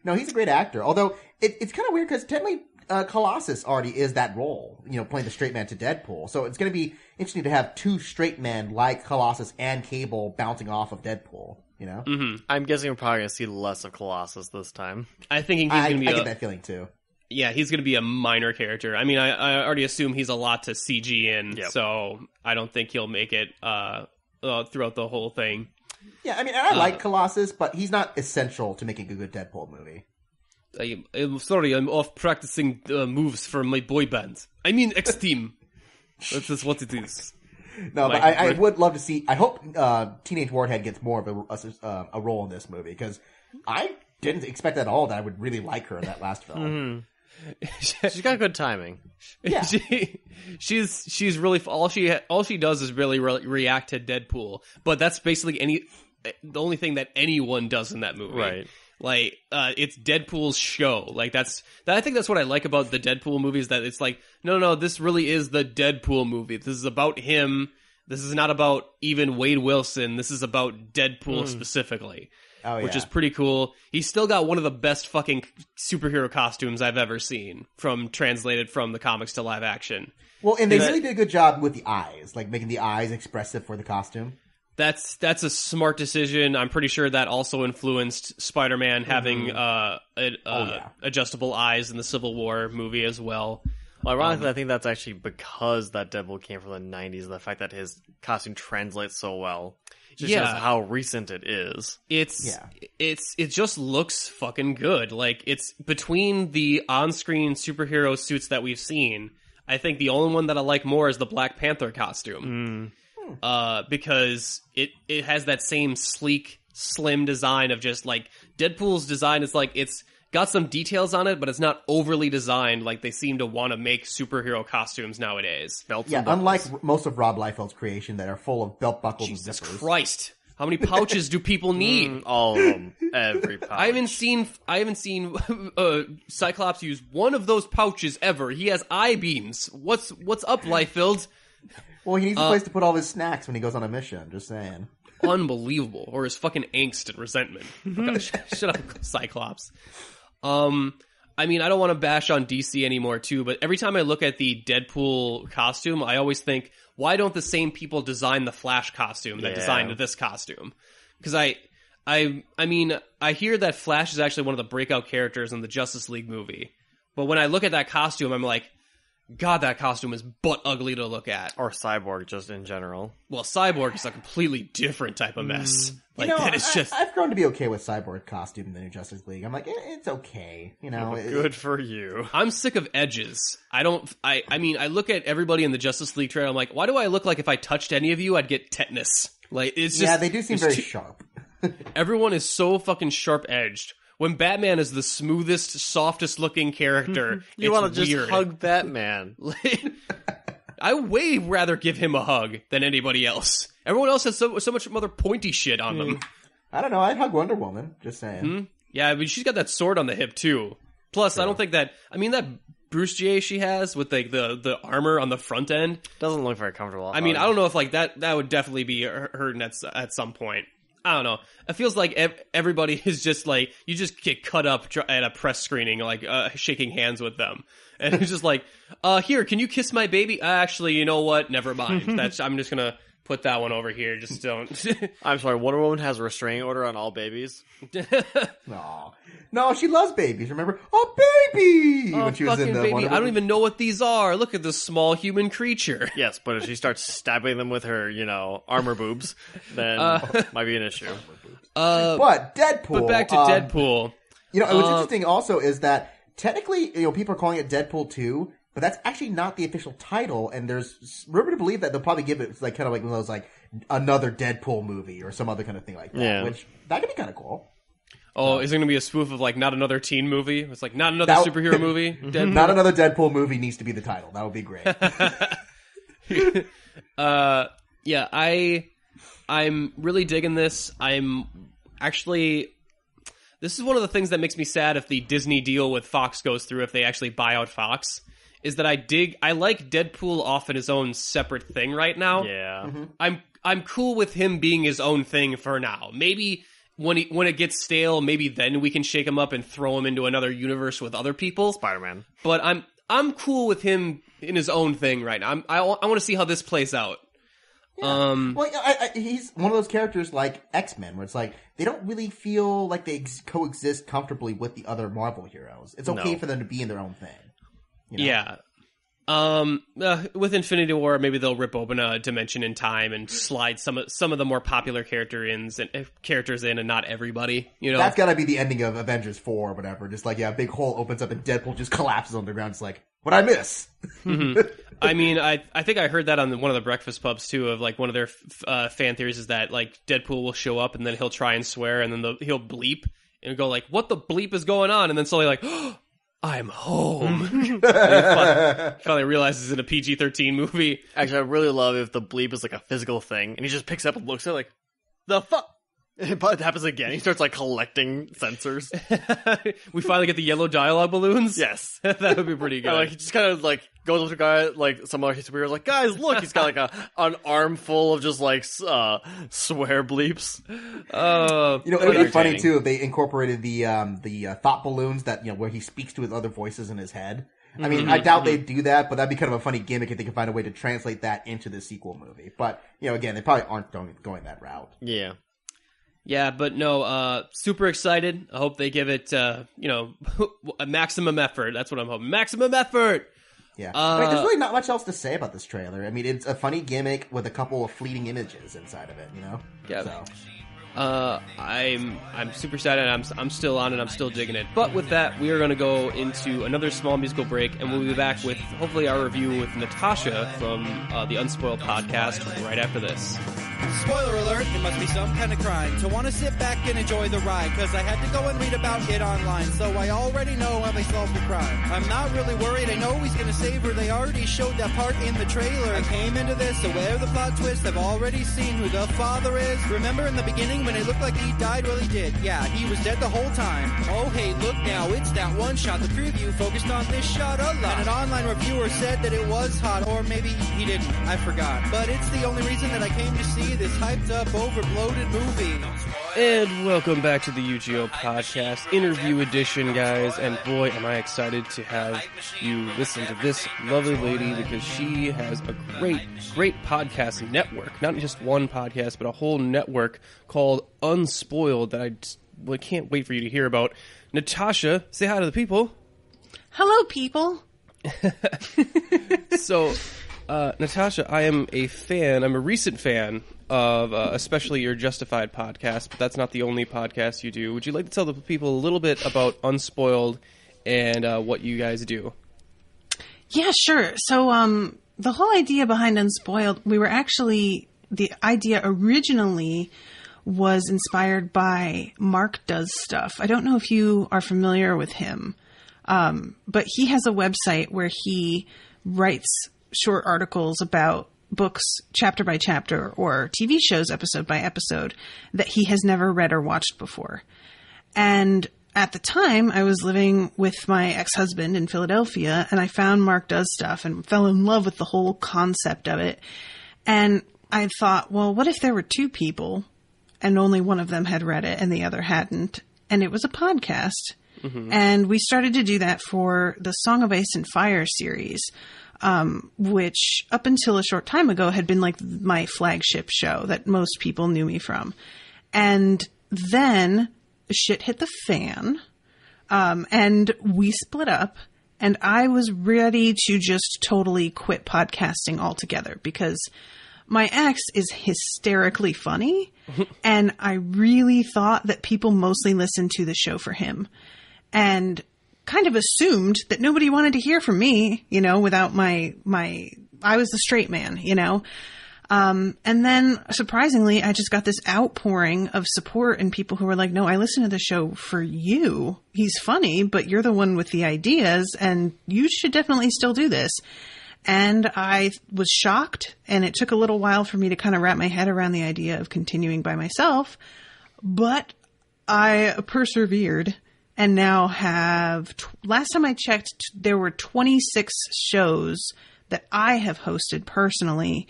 A: No, he's a great actor. Although, it's kind of weird because technically Colossus already is that role, playing the straight man to Deadpool. So it's going to be interesting to have 2 straight men like Colossus and Cable bouncing off of Deadpool,
C: Mm-hmm.
B: I'm guessing we're probably going to see less of Colossus this time.
C: I think he's going to be
A: I get that feeling, too.
C: Yeah, he's going to be a minor character. I mean, I already assume he's a lot to CG in, so I don't think he'll make it throughout the whole thing.
A: Yeah, I mean, I like Colossus, but he's not essential to making a good Deadpool movie.
C: I'm sorry, I'm off practicing moves for my boy band. I mean, X-Team. That's just what it is.
A: No, but I would love to see. I hope Teenage Warhead gets more of a role in this movie, because I didn't expect at all that I would really like her in that last film.
B: Mm-hmm. She's got good timing.
A: Yeah,
C: she's really all she does is really react to Deadpool, but that's basically the only thing that anyone does in that movie,
B: right?
C: Like, it's Deadpool's show. Like, I think that's what I like about the Deadpool movies, that it's like, no, this really is the Deadpool movie. This is about him. This is not about even Wade Wilson. This is about Deadpool specifically.
A: Oh, yeah.
C: Which is pretty cool. He's still got one of the best fucking superhero costumes I've ever seen, translated from the comics to live action.
A: Well, and they really did a good job with the eyes, like making the eyes expressive for the costume.
C: That's a smart decision. I'm pretty sure that also influenced Spider-Man having adjustable eyes in the Civil War movie as well.
B: Well, ironically, I think that's actually because that Deadpool came from the 90s, and the fact that his costume translates so well. Just shows how recent it is.
C: It just looks fucking good. Like, it's between the on-screen superhero suits that we've seen, I think the only one that I like more is the Black Panther costume. Because it has that same sleek, slim design of just like Deadpool's design is like it's got some details on it, but it's not overly designed like they seem to want to make superhero costumes nowadays.
A: Belts unlike most of Rob Liefeld's creation that are full of belt buckles and
C: Jesus
A: zippers.
C: Christ. How many pouches do people need?
B: All of them. Every pouch.
C: I haven't seen Cyclops use one of those pouches ever. He has I-beams. What's up, Liefeld?
A: Well, he needs a place to put all his snacks when he goes on a mission. Just saying.
C: Unbelievable. Or his fucking angst and resentment. Shut up, Cyclops. I mean, I don't want to bash on DC anymore, too, but every time I look at the Deadpool costume, I always think, why don't the same people design the Flash costume that designed this costume? Because I mean, I hear that Flash is actually one of the breakout characters in the Justice League movie. But when I look at that costume, I'm like, God, that costume is butt ugly to look at.
B: Or Cyborg, just in general.
C: Well, Cyborg is a completely different type of mess. Like,
A: you know,
C: that is just...
A: I've grown to be okay with Cyborg costume in the new Justice League. I'm like, it's okay. You know,
B: good for you.
C: I'm sick of edges. I mean, I look at everybody in the Justice League trailer, I'm like, why do I look like if I touched any of you, I'd get tetanus? Like, it's just...
A: Yeah, they do seem very sharp.
C: Everyone is so fucking sharp-edged. When Batman is the smoothest, softest looking character,
B: you want to just hug Batman.
C: I way rather give him a hug than anybody else. Everyone else has so much other pointy shit on them.
A: I don't know. I'd hug Wonder Woman. Just saying.
C: Yeah, I mean, she's got that sword on the hip too. Plus, I don't think that. I mean, that Bruce J she has with like the armor on the front end
B: doesn't look very comfortable.
C: I mean, I don't know if like that would definitely be hurting at some point. I don't know. It feels like everybody is just like, you just get cut up at a press screening, like shaking hands with them. And it's just like, here, can you kiss my baby? Actually, you know what? Never mind. I'm just going to put that one over here. Just don't.
B: I'm sorry, Wonder Woman has a restraining order on all babies?
A: No, she loves babies. Remember? Oh, baby!
C: Oh, when she was in the baby. I don't even know what these are. Look at this small human creature.
B: Yes, but if she starts stabbing them with her, armor boobs, then might be an issue.
A: But Deadpool.
C: But back to Deadpool.
A: What's interesting also is that technically, people are calling it Deadpool 2, but that's actually not the official title, and there's rumor to believe that they'll probably give it like kind of like one of those like another Deadpool movie or some other kind of thing like that, which that could be kind of cool.
C: Oh, is it going to be a spoof of like not another teen movie? It's like not another superhero movie. Deadpool?
A: Not another Deadpool movie needs to be the title. That would be great.
C: Yeah, I'm really digging this. This is one of the things that makes me sad if the Disney deal with Fox goes through, if they actually buy out Fox, is that I like Deadpool off in his own separate thing right now.
B: Yeah.
C: Mm-hmm. I'm cool with him being his own thing for now. Maybe when it gets stale, maybe then we can shake him up and throw him into another universe with other people.
B: Spider-Man.
C: But I'm cool with him in his own thing right now. I want to see how this plays out.
A: Yeah. He's one of those characters like X-Men, where it's like they don't really feel like they coexist comfortably with the other Marvel heroes. It's okay for them to be in their own thing.
C: Yeah. With Infinity War, maybe they'll rip open a dimension in time and slide some of the more popular characters in, and not everybody.
A: That's got to be the ending of Avengers 4 or whatever. Just like a big hole opens up and Deadpool just collapses on the ground. It's like, what'd I miss?
C: Mm-hmm. I mean, I think I heard that on one of the breakfast pubs too. Of like one of their fan theories is that like Deadpool will show up and then he'll try and swear and then he'll bleep and go like, "What the bleep is going on?" And then slowly like, "Oh, I'm home." And finally realizes it's in a PG-13 movie.
B: Actually, I really love if the bleep is like a physical thing, and he just picks it up and looks at it like, the fuck? It happens again. He starts like collecting sensors.
C: We finally get the yellow dialogue balloons?
B: Yes.
C: That would be pretty good.
B: He just kind of like goes up to a guy, like some other superheroes, like, guys, look, he's got like an arm full of just like swear bleeps.
A: It would be funny too if they incorporated the thought balloons that where he speaks to his other voices in his head. I mean, I doubt they'd do that, but that'd be kind of a funny gimmick if they could find a way to translate that into the sequel movie. But, again, they probably aren't going that route.
B: Yeah.
C: Yeah, but no, super excited. I hope they give it, a maximum effort. That's what I'm hoping. Maximum effort!
A: Yeah. There's really not much else to say about this trailer. I mean, it's a funny gimmick with a couple of fleeting images inside of it,
C: Yeah.
A: So.
C: I'm super excited. I'm still on it. I'm still digging it. But with that, we are going to go into another small musical break, and we'll be back with hopefully our review with Natasha from the Unspoiled podcast right after this.
F: Spoiler alert, it must be some kind of crime to want to sit back and enjoy the ride, cause I had to go and read about it online, so I already know how they solved the crime. I'm not really worried, I know he's gonna save her, they already showed that part in the trailer. I came into this aware of the plot twist, I've already seen who the father is. Remember in the beginning when it looked like he died? Well, he did. Yeah, he was dead the whole time. Oh hey, look now, it's that one shot. The preview focused on this shot a lot. And an online reviewer said that it was hot, or maybe he didn't, I forgot. But it's the only reason that I came to see this hyped up, overbloated movie.
C: And welcome back to the UGO podcast, interview edition, guys. And boy, am I excited to have you listen to this lovely lady, because she has a great podcast network. Not just one podcast, but a whole network called Unspoiled that I can't wait for you to hear about. Natasha, say hi to the people.
G: Hello, people.
C: So, Natasha, I am a fan. I'm a recent fan of especially your Justified podcast, but that's not the only podcast you do. Would you like to tell the people a little bit about Unspoiled and what you guys do?
G: Yeah, sure. So the whole idea behind Unspoiled, the idea originally was inspired by Mark Does Stuff. I don't know if you are familiar with him, but he has a website where he writes short articles about books chapter by chapter or TV shows episode by episode that he has never read or watched before. And at the time, I was living with my ex-husband in Philadelphia, and I found Mark Does Stuff and fell in love with the whole concept of it. And I thought, well, what if there were two people and only one of them had read it and the other hadn't? And it was a podcast. Mm-hmm. And we started to do that for the Song of Ice and Fire series, which up until a short time ago had been like my flagship show that most people knew me from. And then shit hit the fan, and we split up, and I was ready to just totally quit podcasting altogether because my ex is hysterically funny, and I really thought that people mostly listened to the show for him, and kind of assumed that nobody wanted to hear from me, without I was the straight man, and then surprisingly, I just got this outpouring of support and people who were like, no, I listen to the show for you. He's funny, but you're the one with the ideas and you should definitely still do this. And I was shocked, and it took a little while for me to kind of wrap my head around the idea of continuing by myself, but I persevered and now have, last time I checked, there were 26 shows that I have hosted personally.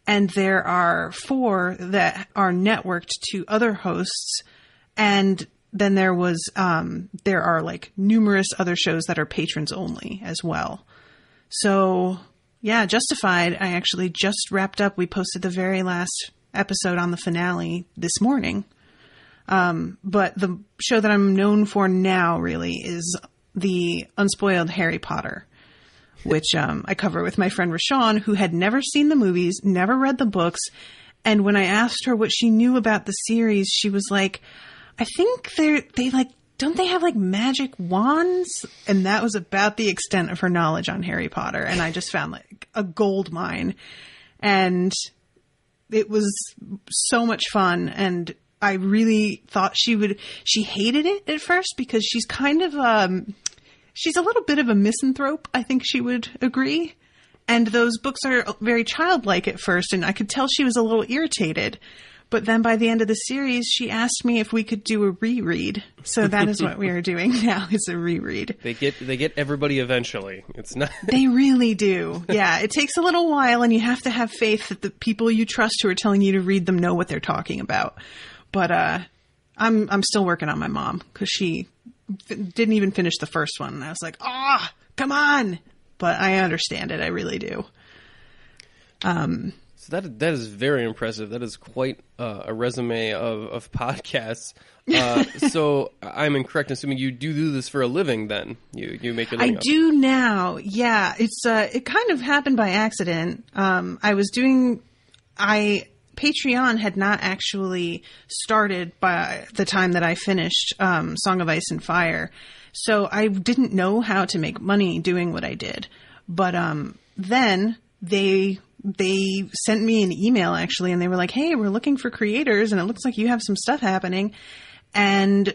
G: And there are 4 that are networked to other hosts. And then there are like numerous other shows that are patrons only as well. So yeah, Justified, I actually just wrapped up. We posted the very last episode on the finale this morning. But the show that I'm known for now really is the Unspoiled Harry Potter, which I cover with my friend Rashawn, who had never seen the movies, never read the books. And when I asked her what she knew about the series, she was like, I think don't they have like magic wands? And that was about the extent of her knowledge on Harry Potter. And I just found like a gold mine. And it was so much fun. And I really thought she hated it at first because she's kind of, she's a little bit of a misanthrope, I think she would agree. And those books are very childlike at first, and I could tell she was a little irritated. But then by the end of the series, she asked me if we could do a reread. So that is what we are doing now, is a reread.
C: They get everybody eventually. It's not.
G: They really do. Yeah, it takes a little while, and you have to have faith that the people you trust who are telling you to read them know what they're talking about. But I'm still working on my mom because she didn't even finish the first one. And I was like, come on. But I understand it. I really do.
C: So that is very impressive. That is quite a resume of podcasts. So I'm incorrect in assuming you do this for a living. Then you make a living.
G: I do now. Yeah, it kind of happened by accident. Patreon had not actually started by the time that I finished Song of Ice and Fire, so I didn't know how to make money doing what I did. But then they sent me an email, actually, and they were like, hey, we're looking for creators, and it looks like you have some stuff happening. And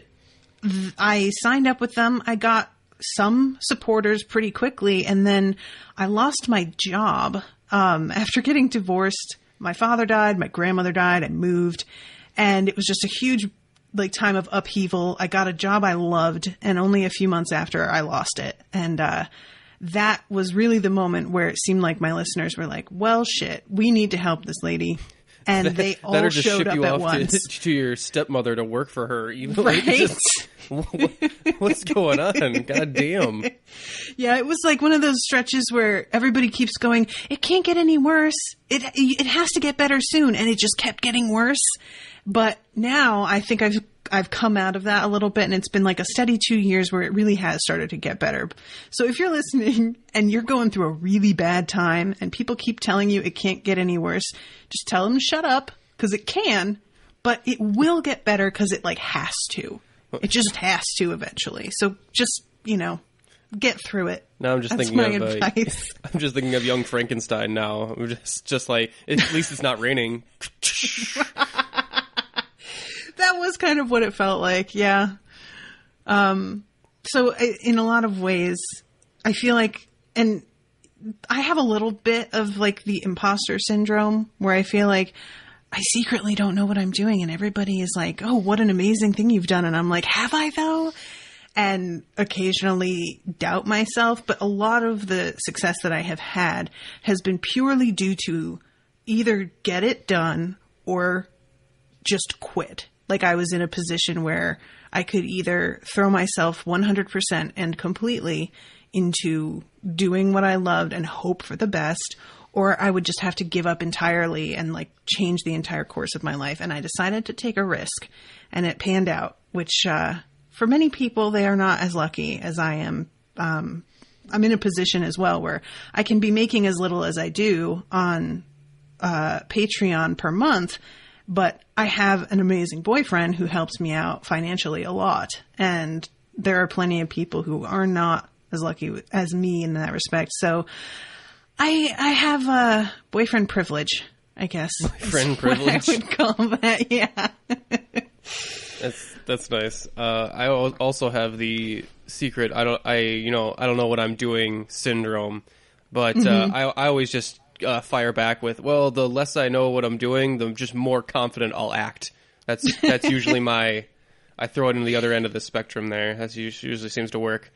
G: I signed up with them. I got some supporters pretty quickly, and then I lost my job. After getting divorced, my father died, my grandmother died, I moved, and it was just a huge time of upheaval. I got a job I loved, and only a few months after, I lost it. And that was really the moment where it seemed like my listeners were like, well, shit, we need to help this lady. And they all showed up at once.
C: To your stepmother to work for her. Even
G: right?
C: What's going on? God damn.
G: Yeah, it was like one of those stretches where everybody keeps going, it can't get any worse. It has to get better soon. And it just kept getting worse. But now I think I've come out of that a little bit, and it's been like a steady 2 years where it really has started to get better. So if you're listening and you're going through a really bad time and people keep telling you it can't get any worse, just tell them to shut up, because it can, but it will get better because it has to. It just has to eventually. So just, get through it.
C: Now I'm just
G: That's
C: thinking
G: my
C: of
G: advice.
C: I'm just thinking of Young Frankenstein now. I'm just like, at least it's not raining.
G: That was kind of what it felt like, yeah. So in a lot of ways, I feel like, and I have a little bit of the imposter syndrome, where I feel like I secretly don't know what I'm doing, and everybody is like, oh, what an amazing thing you've done. And I'm like, have I though? And occasionally doubt myself. But a lot of the success that I have had has been purely due to either get it done or just quit. I was in a position where I could either throw myself 100% and completely into doing what I loved and hope for the best, or I would just have to give up entirely and change the entire course of my life. And I decided to take a risk, and it panned out, which for many people, they are not as lucky as I am. I'm in a position as well where I can be making as little as I do on Patreon per month, but I have an amazing boyfriend who helps me out financially a lot. And there are plenty of people who are not as lucky as me in that respect. So I have a boyfriend privilege, I guess.
C: Boyfriend privilege?
G: I would call that, yeah.
C: That's nice. I also have the secret, I don't know what I'm doing syndrome, but I always just fire back with, well, the less I know what I'm doing, the just more confident I'll act. That's usually I throw it in the other end of the spectrum there. That usually seems to work.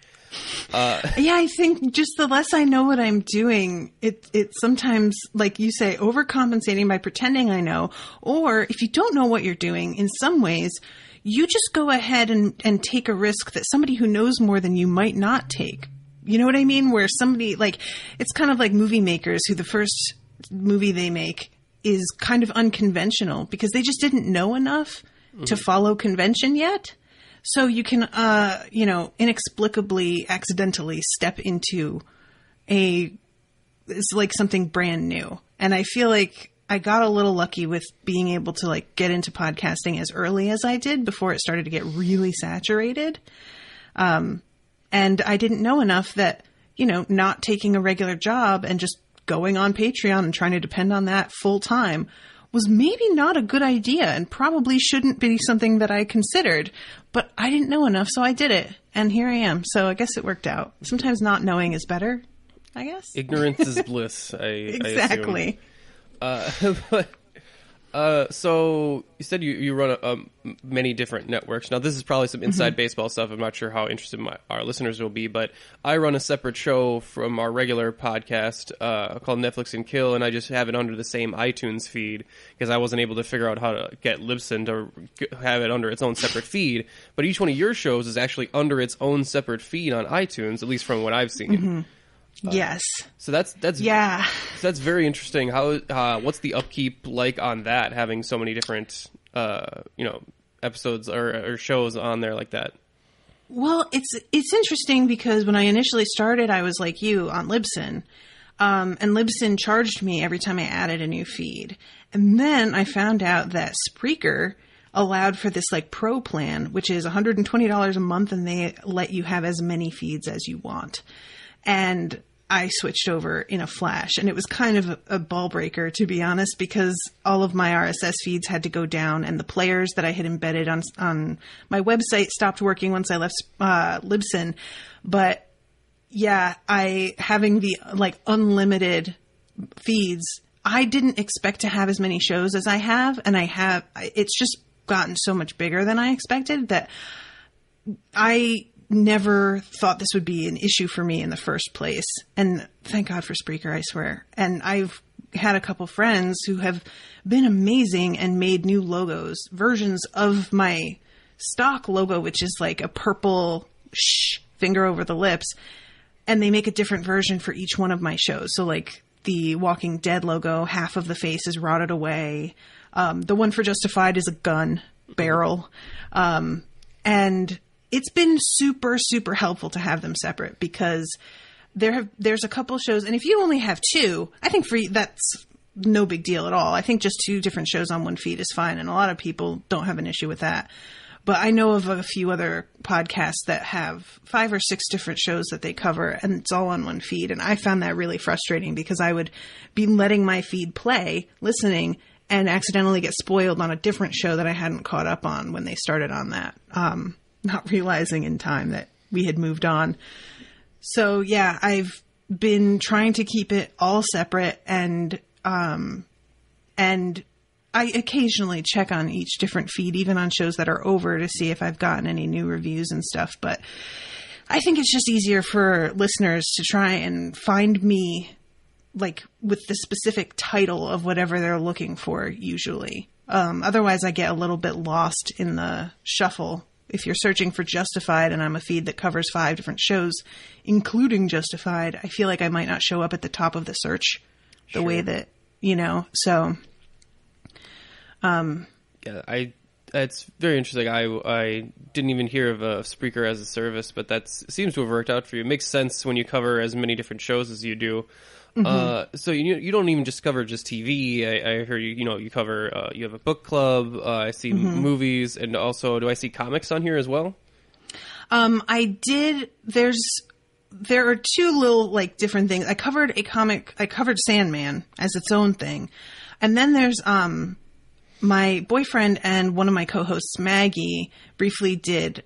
G: Yeah, I think just the less I know what I'm doing, it sometimes, like you say, overcompensating by pretending I know, or if you don't know what you're doing, in some ways, you just go ahead and take a risk that somebody who knows more than you might not take. You know what I mean? Where somebody, it's kind of like movie makers who the first movie they make is kind of unconventional because they just didn't know enough to follow convention yet. So you can, inexplicably, accidentally step into it's like something brand new. And I feel like I got a little lucky with being able to get into podcasting as early as I did before it started to get really saturated. And I didn't know enough that, not taking a regular job and just going on Patreon and trying to depend on that full time was maybe not a good idea and probably shouldn't be something that I considered. But I didn't know enough, so I did it. And here I am. So I guess it worked out. Sometimes not knowing is better, I guess.
C: Ignorance is bliss,
G: Exactly.
C: I assume. So you said you run many different networks. Now, this is probably some inside baseball stuff. I'm not sure how interested our listeners will be, but I run a separate show from our regular podcast called Netflix and Kill, and I just have it under the same iTunes feed because I wasn't able to figure out how to get Libsyn to have it under its own separate feed. But each one of your shows is actually under its own separate feed on iTunes, at least from what I've seen.
G: Yes.
C: So that's very interesting. How what's the upkeep like on that? Having so many different episodes or shows on there like that.
G: Well, it's interesting because when I initially started, I was like you on Libsyn, and Libsyn charged me every time I added a new feed, and then I found out that Spreaker allowed for this like pro plan, which is $120 a month, and they let you have as many feeds as you want. And I switched over in a flash, and it was kind of a ball breaker, to be honest, because all of my RSS feeds had to go down, and the players that I had embedded on my website stopped working once I left Libsyn. But yeah, having the like unlimited feeds, I didn't expect to have as many shows as I have, and it's just gotten so much bigger than I expected that I never thought this would be an issue for me in the first place. And thank God for Spreaker, I swear. And I've had a couple friends who have been amazing and made new logos, versions of my stock logo, which is like a purple finger over the lips. And they make a different version for each one of my shows. So like the Walking Dead logo, half of the face is rotted away. The one for Justified is a gun barrel. And it's been super, super helpful to have them separate because there's a couple shows, and if you only have two, I think that's no big deal at all. I think just two different shows on one feed is fine, and a lot of people don't have an issue with that. But I know of a few other podcasts that have 5 or 6 different shows that they cover, and it's all on one feed, and I found that really frustrating because I would be letting my feed play, listening, and accidentally get spoiled on a different show that I hadn't caught up on when they started on that. Not realizing in time that we had moved on. So yeah, I've been trying to keep it all separate, and I occasionally check on each different feed, even on shows that are over, to see if I've gotten any new reviews and stuff. But I think it's just easier for listeners to try and find me like with the specific title of whatever they're looking for usually. Otherwise I get a little bit lost in the shuffle. If you're searching for Justified and I'm a feed that covers 5 different shows, including Justified, I feel like I might not show up at the top of the search the way that, so.
C: Yeah, it's very interesting. I didn't even hear of a Spreaker as a service, but that seems to have worked out for you. It makes sense when you cover as many different shows as you do. So you don't even just cover just TV. I heard you cover you have a book club. I see movies, and also do I see comics on here as well?
G: I did. There are 2 little like different things. I covered a comic. I covered Sandman as its own thing, and then there's my boyfriend and one of my co-hosts, Maggie, briefly did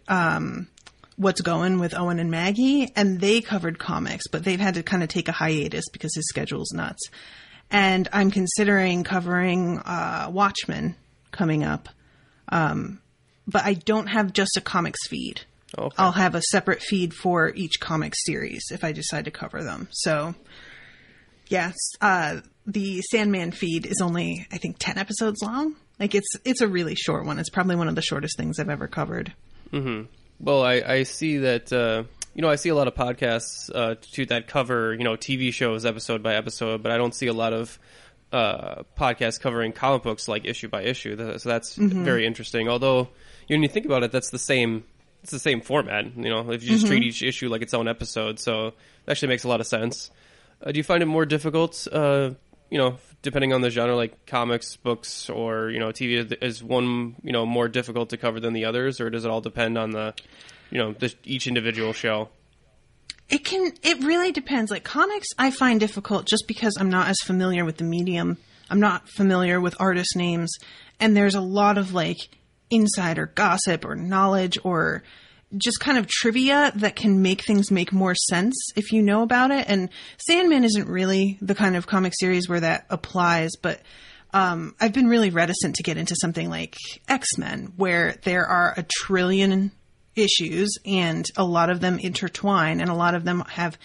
G: What's Going with Owen and Maggie, and they covered comics, but they've had to kind of take a hiatus because his schedule's nuts. And I'm considering covering Watchmen coming up. But I don't have just a comics feed. Okay. I'll have a separate feed for each comic series if I decide to cover them. So, yes, the Sandman feed is only, I think, 10 episodes long. Like, it's a really short one. It's probably one of the shortest things I've ever covered. Mm-hmm.
C: Well, I see that, I see a lot of podcasts that cover, TV shows episode by episode, but I don't see a lot of podcasts covering comic books like issue by issue. So that's very interesting. Although, when you think about it, it's the same format. If you just treat each issue like its own episode. So it actually makes a lot of sense. Do you find it more difficult, depending on the genre, like comics, books, or, TV, is one, more difficult to cover than the others, or does it all depend on the, each individual show?
G: It really depends. Like comics, I find difficult just because I'm not as familiar with the medium. I'm not familiar with artist names, and there's a lot of like insider gossip or knowledge or just kind of trivia that can make things make more sense if you know about it. And Sandman isn't really the kind of comic series where that applies, but I've been really reticent to get into something like X-Men, where there are a trillion issues and a lot of them intertwine and a lot of them have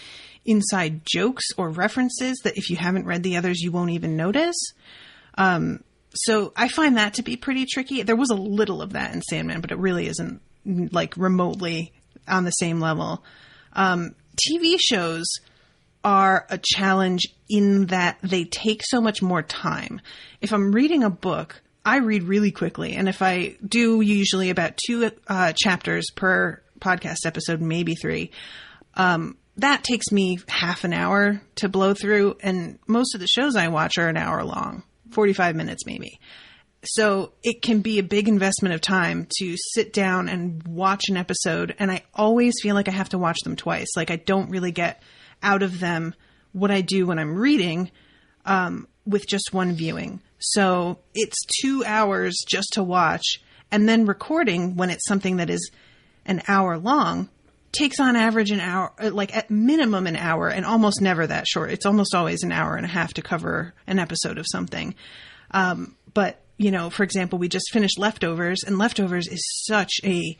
G: inside jokes or references that if you haven't read the others, you won't even notice. So I find that to be pretty tricky. There was a little of that in Sandman, but it really isn't like remotely on the same level. TV shows are a challenge in that they take so much more time. If I'm reading a book, I read really quickly. And if I do usually about 2 chapters per podcast episode, maybe 3, that takes me half an hour to blow through. And most of the shows I watch are an hour long, 45 minutes maybe. So it can be a big investment of time to sit down and watch an episode. And I always feel like I have to watch them twice. Like I don't really get out of them what I do when I'm reading with just one viewing. So it's 2 hours just to watch, and then recording when it's something that is an hour long takes on average an hour, like at minimum an hour, and almost never that short. It's almost always an hour and a half to cover an episode of something. But, you know, for example, we just finished Leftovers, and Leftovers is such a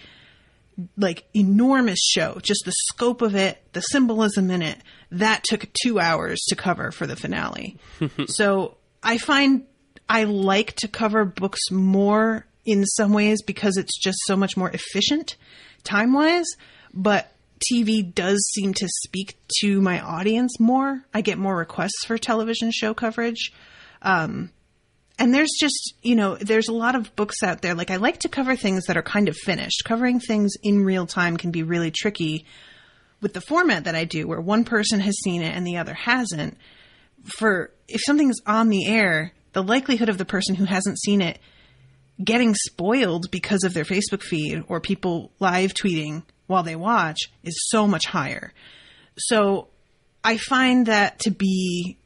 G: like enormous show. Just the scope of it, the symbolism in it, that took 2 hours to cover for the finale. So I find I like to cover books more in some ways because it's just so much more efficient time-wise, but TV does seem to speak to my audience more. I get more requests for television show coverage. And there's just, you know, there's a lot of books out there. Like I like to cover things that are kind of finished. Covering things in real time can be really tricky with the format that I do, where one person has seen it and the other hasn't. If something's on the air, the likelihood of the person who hasn't seen it getting spoiled because of their Facebook feed or people live tweeting while they watch is so much higher. So I find that to be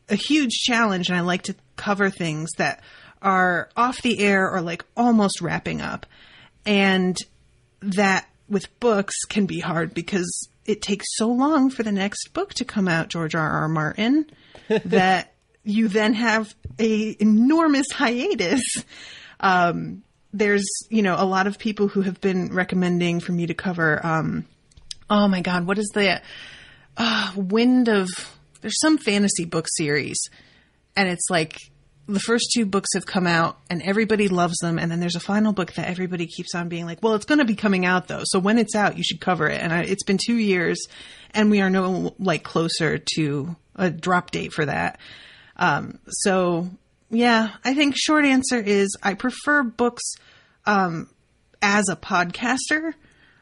G: a huge challenge, and I like to cover things that are off the air or like almost wrapping up. And that with books can be hard because it takes so long for the next book to come out, George R.R. Martin, that you then have a enormous hiatus. There's, you know, a lot of people who have been recommending for me to cover, oh my God, what is the there's some fantasy book series, and it's like the first 2 books have come out and everybody loves them. And then there's a final book that everybody keeps on being like, well, it's going to be coming out though. So when it's out, you should cover it. And it's been 2 years and we are no like closer to a drop date for that. So yeah, I think short answer is I prefer books, as a podcaster,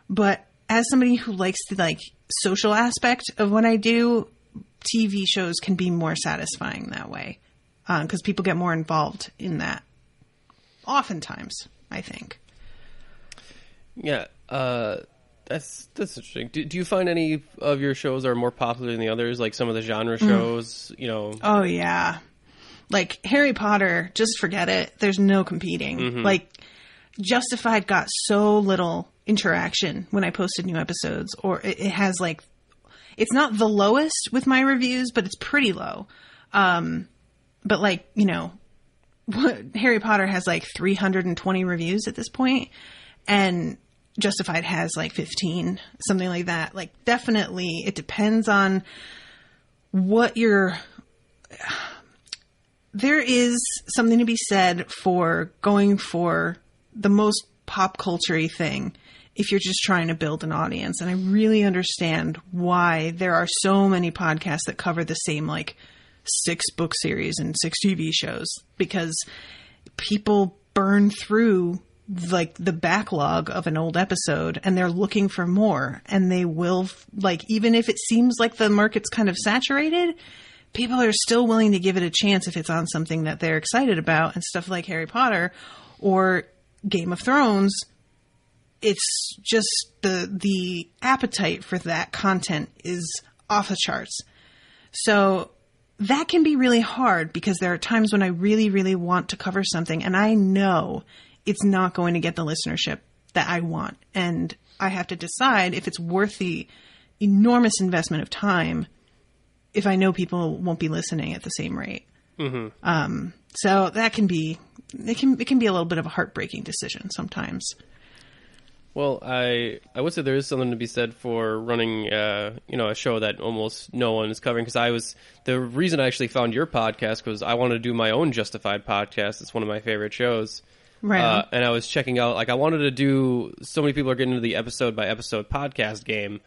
G: but as somebody who likes the like social aspect of what I do, TV shows can be more satisfying that way. Because people get more involved in that. Oftentimes, I think.
C: Yeah, that's interesting. Do you find any of your shows are more popular than the others? Like some of the genre shows, you know?
G: Oh, yeah. Like Harry Potter, just forget it. There's no competing. Mm-hmm. Like Justified got so little interaction when I posted new episodes. Or it has like... It's not the lowest with my reviews, but it's pretty low. But like, you know, Harry Potter has like 320 reviews at this point, and Justified has like 15, something like that. Like definitely it depends on what there is something to be said for going for the most pop culture-y thing if you're just trying to build an audience. And I really understand why there are so many podcasts that cover the same like 6 book series and 6 TV shows, because people burn through like the backlog of an old episode and they're looking for more, and they will, like, even if it seems like the market's kind of saturated, people are still willing to give it a chance if it's on something that they're excited about. And stuff like Harry Potter or Game of Thrones, it's just the appetite for that content is off the charts. So that can be really hard because there are times when I really, really want to cover something and I know it's not going to get the listenership that I want. And I have to decide if it's worth the enormous investment of time if I know people won't be listening at the same rate. So that can be it can be a little bit of a heartbreaking decision sometimes.
C: Well, I would say there is something to be said for running, a show that almost no one is covering. Because the reason I actually found your podcast was I wanted to do my own Justified podcast. It's one of my favorite shows.
G: Right.
C: And I was checking out, I wanted to do, so many people are getting into the episode by episode podcast game.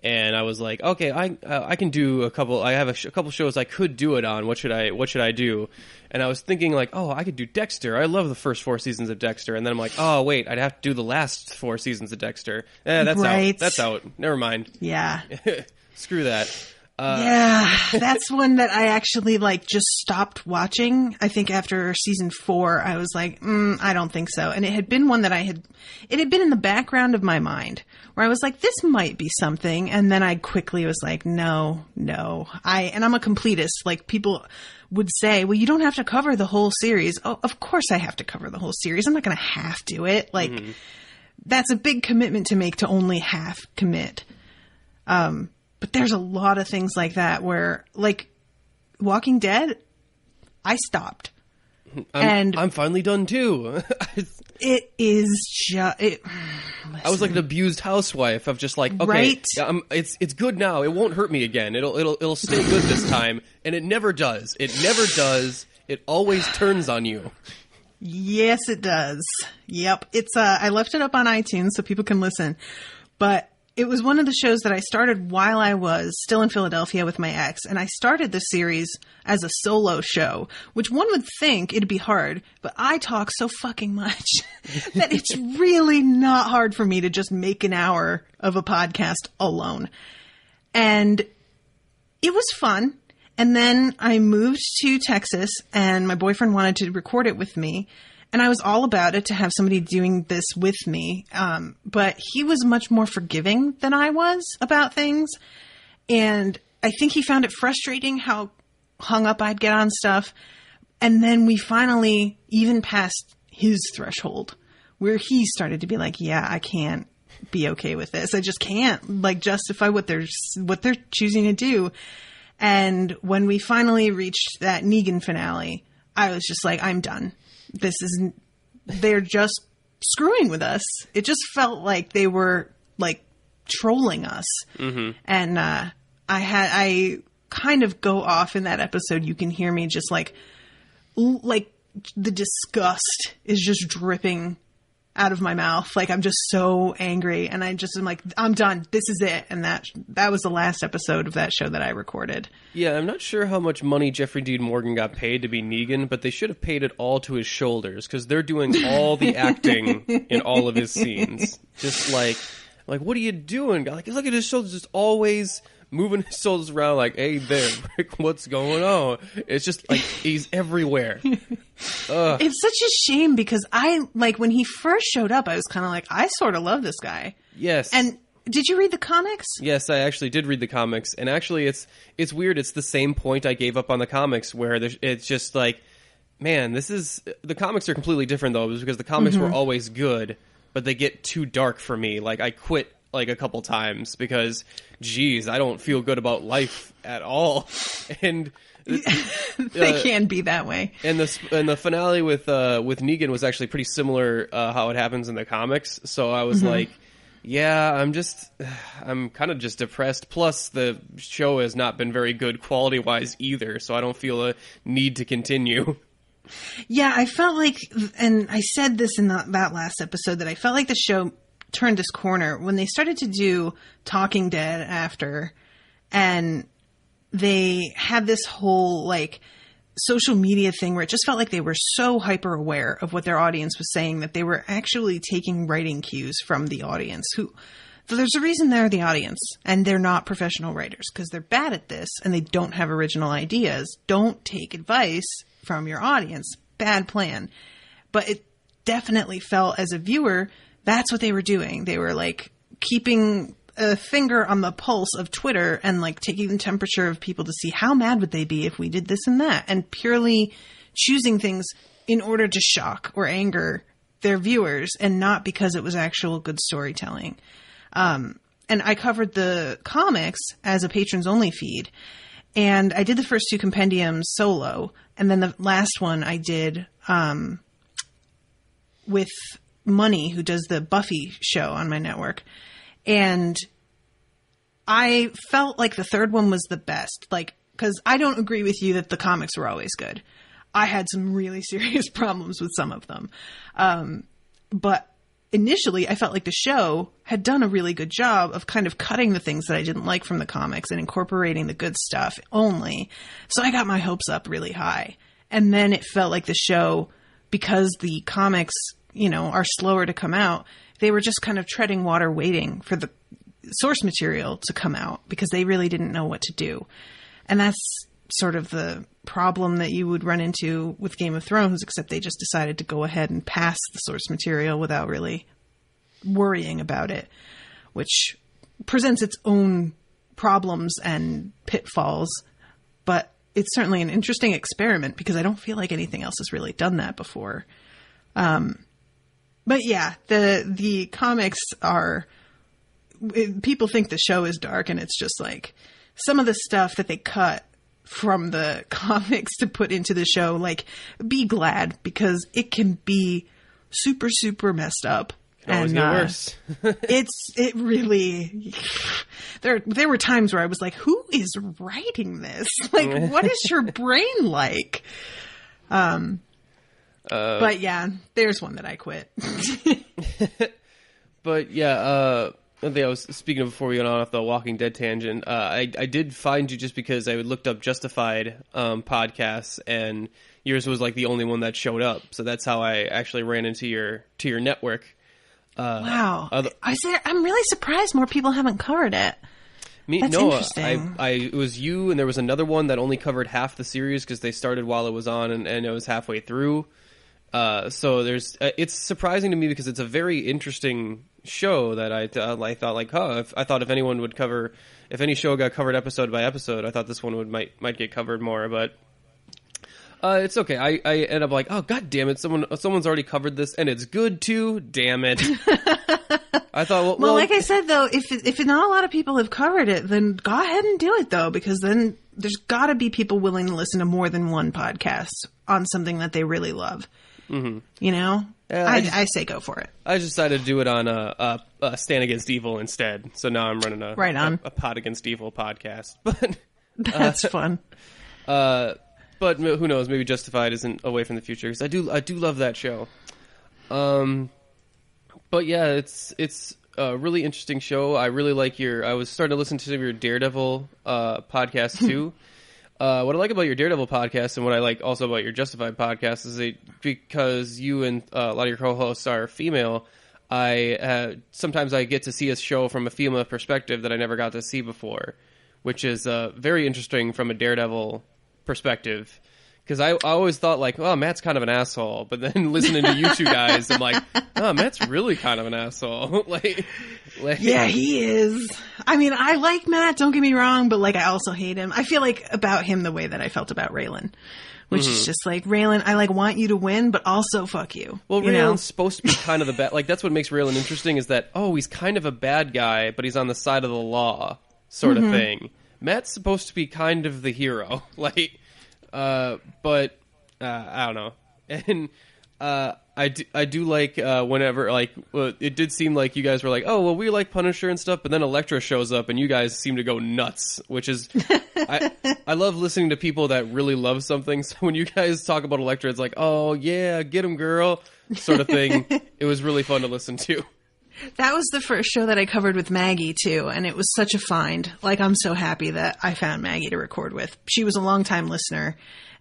C: And I was like, okay, I can do a couple. I have a couple shows I could do it on. What should I do? And I was thinking like, oh, I could do Dexter. I love the first 4 seasons of Dexter. And then I'm like, oh wait, I'd have to do the last 4 seasons of Dexter. That's
G: right.
C: out. That's out. Never mind.
G: Yeah.
C: Screw that.
G: Yeah, that's one that I actually just stopped watching. I think after season 4, I was like, I don't think so. And it had been one that it had been in the background of my mind where I was like, this might be something. And then I quickly was like, no. And I'm a completist. Like people would say, well, you don't have to cover the whole series. Oh, of course I have to cover the whole series. I'm not going to half do it. That's a big commitment to make to only half commit. But there's a lot of things like that where, Walking Dead, I stopped.
C: I'm finally done too.
G: It is just...
C: I was like an abused housewife of just like, okay,
G: right?
C: It's good now. It won't hurt me again. It'll stay good this time. And it never does. It never does. It always turns on you.
G: Yes, it does. Yep. It's I left it up on iTunes so people can listen. But it was one of the shows that I started while I was still in Philadelphia with my ex. And I started the series as a solo show, which one would think it'd be hard. But I talk so fucking much that it's really not hard for me to just make an hour of a podcast alone. And it was fun. And then I moved to Texas and my boyfriend wanted to record it with me. And I was all about it to have somebody doing this with me. But he was much more forgiving than I was about things. And I think he found it frustrating how hung up I'd get on stuff. And then we finally even passed his threshold where he started to be like, yeah, I can't be okay with this. I just can't justify what they're choosing to do. And when we finally reached that Negan finale, I was just like, I'm done. They're just screwing with us. It just felt like they were trolling us. Mm-hmm. And I kind of go off in that episode. You can hear me just like the disgust is just dripping out of my mouth. I'm just so angry, and I just am like, I'm done. This is it. And that was the last episode of that show that I recorded.
C: Yeah, I'm not sure how much money Jeffrey Dean Morgan got paid to be Negan, but they should have paid it all to his shoulders because they're doing all the acting in all of his scenes. Just like what are you doing? Look at his shoulders, just always moving his shoulders around like, hey there, Rick, what's going on? It's just like he's everywhere.
G: It's such a shame because when he first showed up, I was kind of like, I sort of love this guy.
C: Yes.
G: And did you read the comics?
C: Yes, I actually did read the comics. And actually, it's weird. It's the same point I gave up on the comics where it's just like, man, the comics are completely different though, because the comics were always good, but they get too dark for me. I quit a couple times because, geez, I don't feel good about life at all. And
G: they can be that way.
C: And the finale with Negan was actually pretty similar how it happens in the comics. So I was like, yeah, I'm kind of just depressed. Plus, the show has not been very good quality wise either. So I don't feel a need to continue.
G: Yeah, I felt like, and I said this in that last episode, that I felt like the show turned this corner when they started to do Talking Dead after, and they had this whole social media thing where it just felt like they were so hyper aware of what their audience was saying that they were actually taking writing cues from the audience there's a reason they're the audience and they're not professional writers because they're bad at this and they don't have original ideas. Don't take advice from your audience. Bad plan. But it definitely felt as a viewer, that's what they were doing. They were keeping a finger on the pulse of Twitter and taking the temperature of people to see how mad would they be if we did this and that, and purely choosing things in order to shock or anger their viewers and not because it was actual good storytelling. And I covered the comics as a patrons only feed. And I did the first 2 compendiums solo. And then the last one I did with Money, who does the Buffy show on my network. And I felt like the third one was the best. Like, because I don't agree with you that the comics were always good. I had some really serious problems with some of them. But initially, I felt like the show had done a really good job of kind of cutting the things that I didn't like from the comics and incorporating the good stuff only. So I got my hopes up really high. And then it felt like the show, because the comics, you know, are slower to come out, they were just kind of treading water waiting for the source material to come out because they really didn't know what to do. And that's sort of the problem that you would run into with Game of Thrones, except they just decided to go ahead and pass the source material without really worrying about it, which presents its own problems and pitfalls. But it's certainly an interesting experiment because I don't feel like anything else has really done that before. But yeah, the comics are, people think the show is dark, and it's just like some of the stuff that they cut from the comics to put into the show, like, be glad, because it can be super, super messed up.
C: Can always get worse.
G: It really, there were times where I was like, who is writing this? Like, what is your brain like? But yeah, there's one that I quit.
C: But yeah, I think I was speaking of before we went on off the Walking Dead tangent. I did find you just because I looked up Justified podcasts, and yours was like the only one that showed up. So that's how I actually ran into your network.
G: Wow, I'm really surprised more people haven't covered it. That's interesting.
C: It was you, and there was another one that only covered half the series because they started while it was on, and it was halfway through. So there's, it's surprising to me because it's a very interesting show that I thought like, I thought if anyone would cover, if any show got covered episode by episode, I thought this one might get covered more, but it's okay. I end up like, oh god damn it, someone's already covered this and it's good too. Damn it. I thought, well,
G: like I said though, if not a lot of people have covered it, then go ahead and do it though, because then there's got to be people willing to listen to more than one podcast on something that they really love. Mm-hmm. You know, I say go for it.
C: I decided to do it on a Stand Against Evil instead. So now I'm running a Pod Against Evil podcast. But
G: that's fun.
C: But who knows? Maybe Justified isn't away from the future because I do love that show. But yeah, it's a really interesting show. I really like I was starting to listen to some of your Daredevil podcast too. What I like about your Daredevil podcast and what I like also about your Justified podcast is because you and a lot of your co-hosts are female, sometimes I get to see a show from a female perspective that I never got to see before, which is very interesting from a Daredevil perspective. Because I always thought like, oh, Matt's kind of an asshole, but then listening to you two guys, I'm like, oh, Matt's really kind of an asshole. like
G: yeah, he is. I mean, I like Matt, don't get me wrong, but like I also hate him. I feel like about him the way that I felt about Raylan, which is just like, Raylan, I like want you to win, but also fuck you.
C: Well, Raylan's supposed to be kind of the bad. Like that's what makes Raylan interesting is that he's kind of a bad guy, but he's on the side of the law, sort of thing. Matt's supposed to be kind of the hero, like. But I don't know, and I do like whenever like it did seem like you guys were like, oh well, we like Punisher and stuff, but then Elektra shows up and you guys seem to go nuts, which is I love listening to people that really love something. So when you guys talk about Elektra, it's like, oh yeah, get him, girl, sort of thing. It was really fun to listen to.
G: That was the first show that I covered with Maggie, too, and it was such a find. Like, I'm so happy that I found Maggie to record with. She was a longtime listener,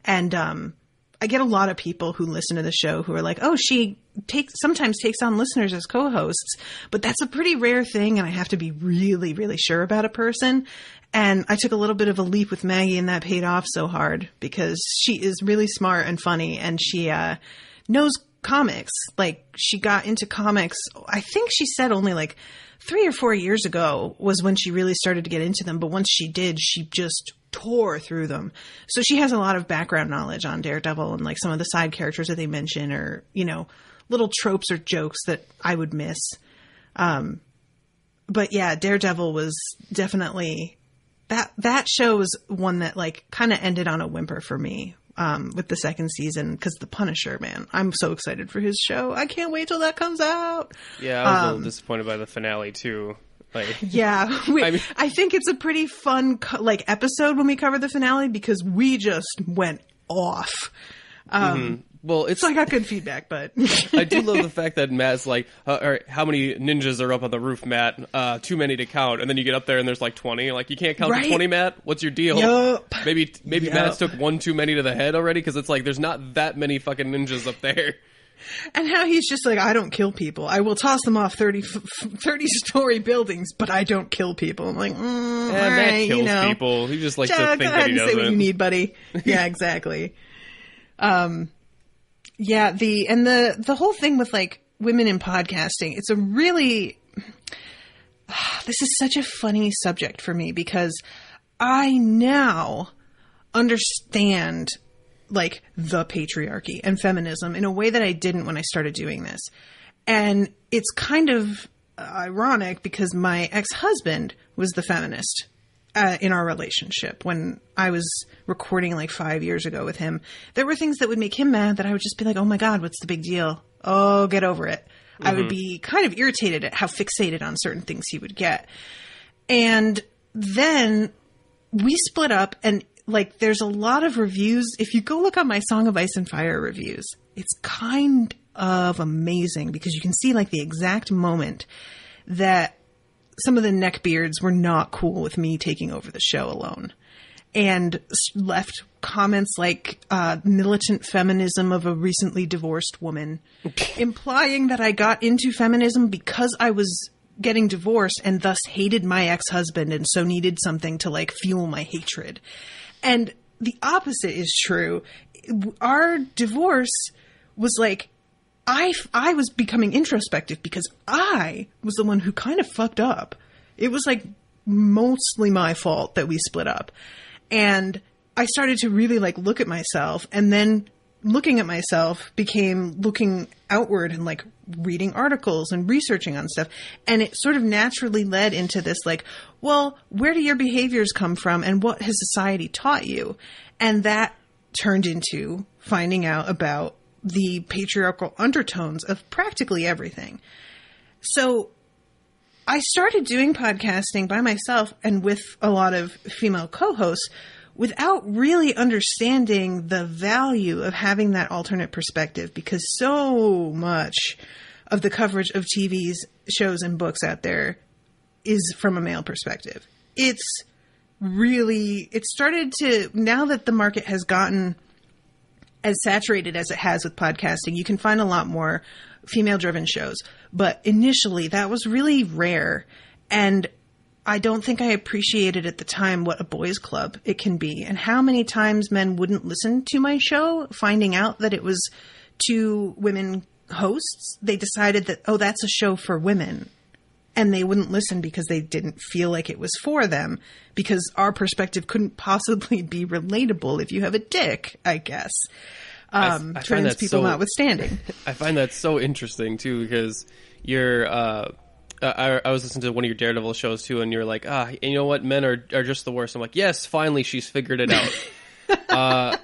G: and I get a lot of people who listen to the show who are like, oh, she sometimes takes on listeners as co-hosts, but that's a pretty rare thing, and I have to be really, really sure about a person. And I took a little bit of a leap with Maggie, and that paid off so hard, because she is really smart and funny, and she knows comics. Like, she got into comics, I think she said only like 3 or 4 years ago was when she really started to get into them, but once she did, she just tore through them. So she has a lot of background knowledge on Daredevil and like some of the side characters that they mention, or little tropes or jokes that I would miss. But yeah, Daredevil was definitely that show was one that like kind of ended on a whimper for me. With the second season, because The Punisher, man, I'm so excited for his show. I can't wait till that comes out.
C: Yeah, I was a little disappointed by the finale too. Like,
G: yeah, I think it's a pretty fun episode when we cover the finale because we just went off.
C: Well,
G: so I got good feedback, but
C: I do love the fact that Matt's like, all right, how many ninjas are up on the roof, Matt? Too many to count. And then you get up there and there's like 20. Like, you can't count to 20, Matt? What's your deal?
G: Yep.
C: Maybe Matt's took one too many to the head already, because it's like there's not that many fucking ninjas up there.
G: And how he's just like, I don't kill people. I will toss them off 30-story buildings, but I don't kill people. I'm like,
C: Matt kills people. He just likes to think that he doesn't.
G: Say what you need, buddy. Yeah, exactly. Yeah, the whole thing with like women in podcasting, it's a really, this is such a funny subject for me because I now understand like the patriarchy and feminism in a way that I didn't when I started doing this. And it's kind of ironic because my ex-husband was the feminist in our relationship. When I was recording like 5 years ago with him, there were things that would make him mad that I would just be like, oh my God, what's the big deal? Oh, get over it. I would be kind of irritated at how fixated on certain things he would get. And then we split up, and like there's a lot of reviews. If you go look on my Song of Ice and Fire reviews, it's kind of amazing because you can see like the exact moment that some of the neckbeards were not cool with me taking over the show alone, and left comments like militant feminism of a recently divorced woman, implying that I got into feminism because I was getting divorced and thus hated my ex-husband and so needed something to like fuel my hatred. And the opposite is true. Our divorce was like, I was becoming introspective because I was the one who kind of fucked up. It was like mostly my fault that we split up. And I started to really like look at myself, and then looking at myself became looking outward and like reading articles and researching on stuff. And it sort of naturally led into this like, well, where do your behaviors come from and what has society taught you? And that turned into finding out about the patriarchal undertones of practically everything. So I started doing podcasting by myself and with a lot of female co-hosts without really understanding the value of having that alternate perspective, because so much of the coverage of TV's shows and books out there is from a male perspective. It started to, now that the market has gotten as saturated as it has with podcasting, you can find a lot more female-driven shows. But initially, that was really rare. And I don't think I appreciated at the time what a boys' club it can be, and how many times men wouldn't listen to my show, finding out that it was 2 women hosts. They decided that, oh, that's a show for women. And they wouldn't listen because they didn't feel like it was for them, because our perspective couldn't possibly be relatable if you have a dick, I guess.
C: I
G: trans people notwithstanding.
C: I find that so interesting, too, because you're... I was listening to one of your Daredevil shows, too, and you're like, you know what? Men are just the worst. I'm like, yes, finally, she's figured it out.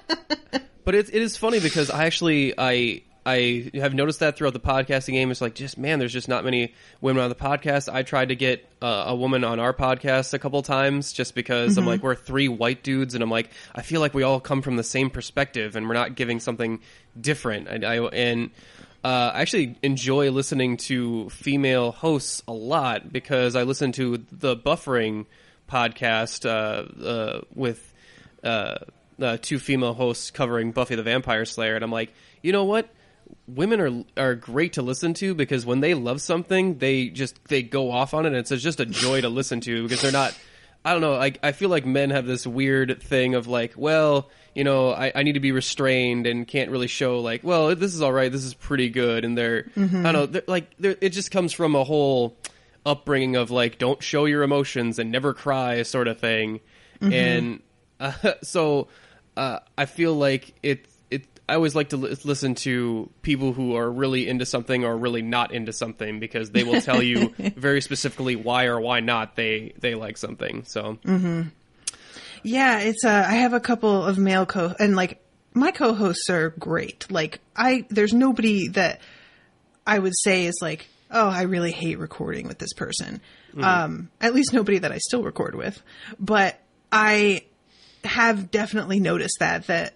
C: But it is funny because I have noticed that throughout the podcasting game. It's like, just, man, there's just not many women on the podcast. I tried to get a woman on our podcast a couple times just because I'm like, we're 3 white dudes, and I'm like, I feel like we all come from the same perspective and we're not giving something different. I actually enjoy listening to female hosts a lot because I listen to the Buffering podcast with 2 female hosts covering Buffy the Vampire Slayer, and I'm like, you know what? Women are great to listen to because when they love something, they go off on it, and it's just a joy to listen to because they're not. I don't know. I feel like men have this weird thing of like, well, you know, I need to be restrained and can't really show like, well, this is all right, this is pretty good, and they're I don't know, it just comes from a whole upbringing of like, don't show your emotions and never cry sort of thing, and so I feel like I always like to listen to people who are really into something or really not into something, because they will tell you very specifically why or why not they like something. So,
G: Yeah, it's I have a couple of male and like my co-hosts are great. Like there's nobody that I would say is like, oh, I really hate recording with this person. At least nobody that I still record with. But I have definitely noticed that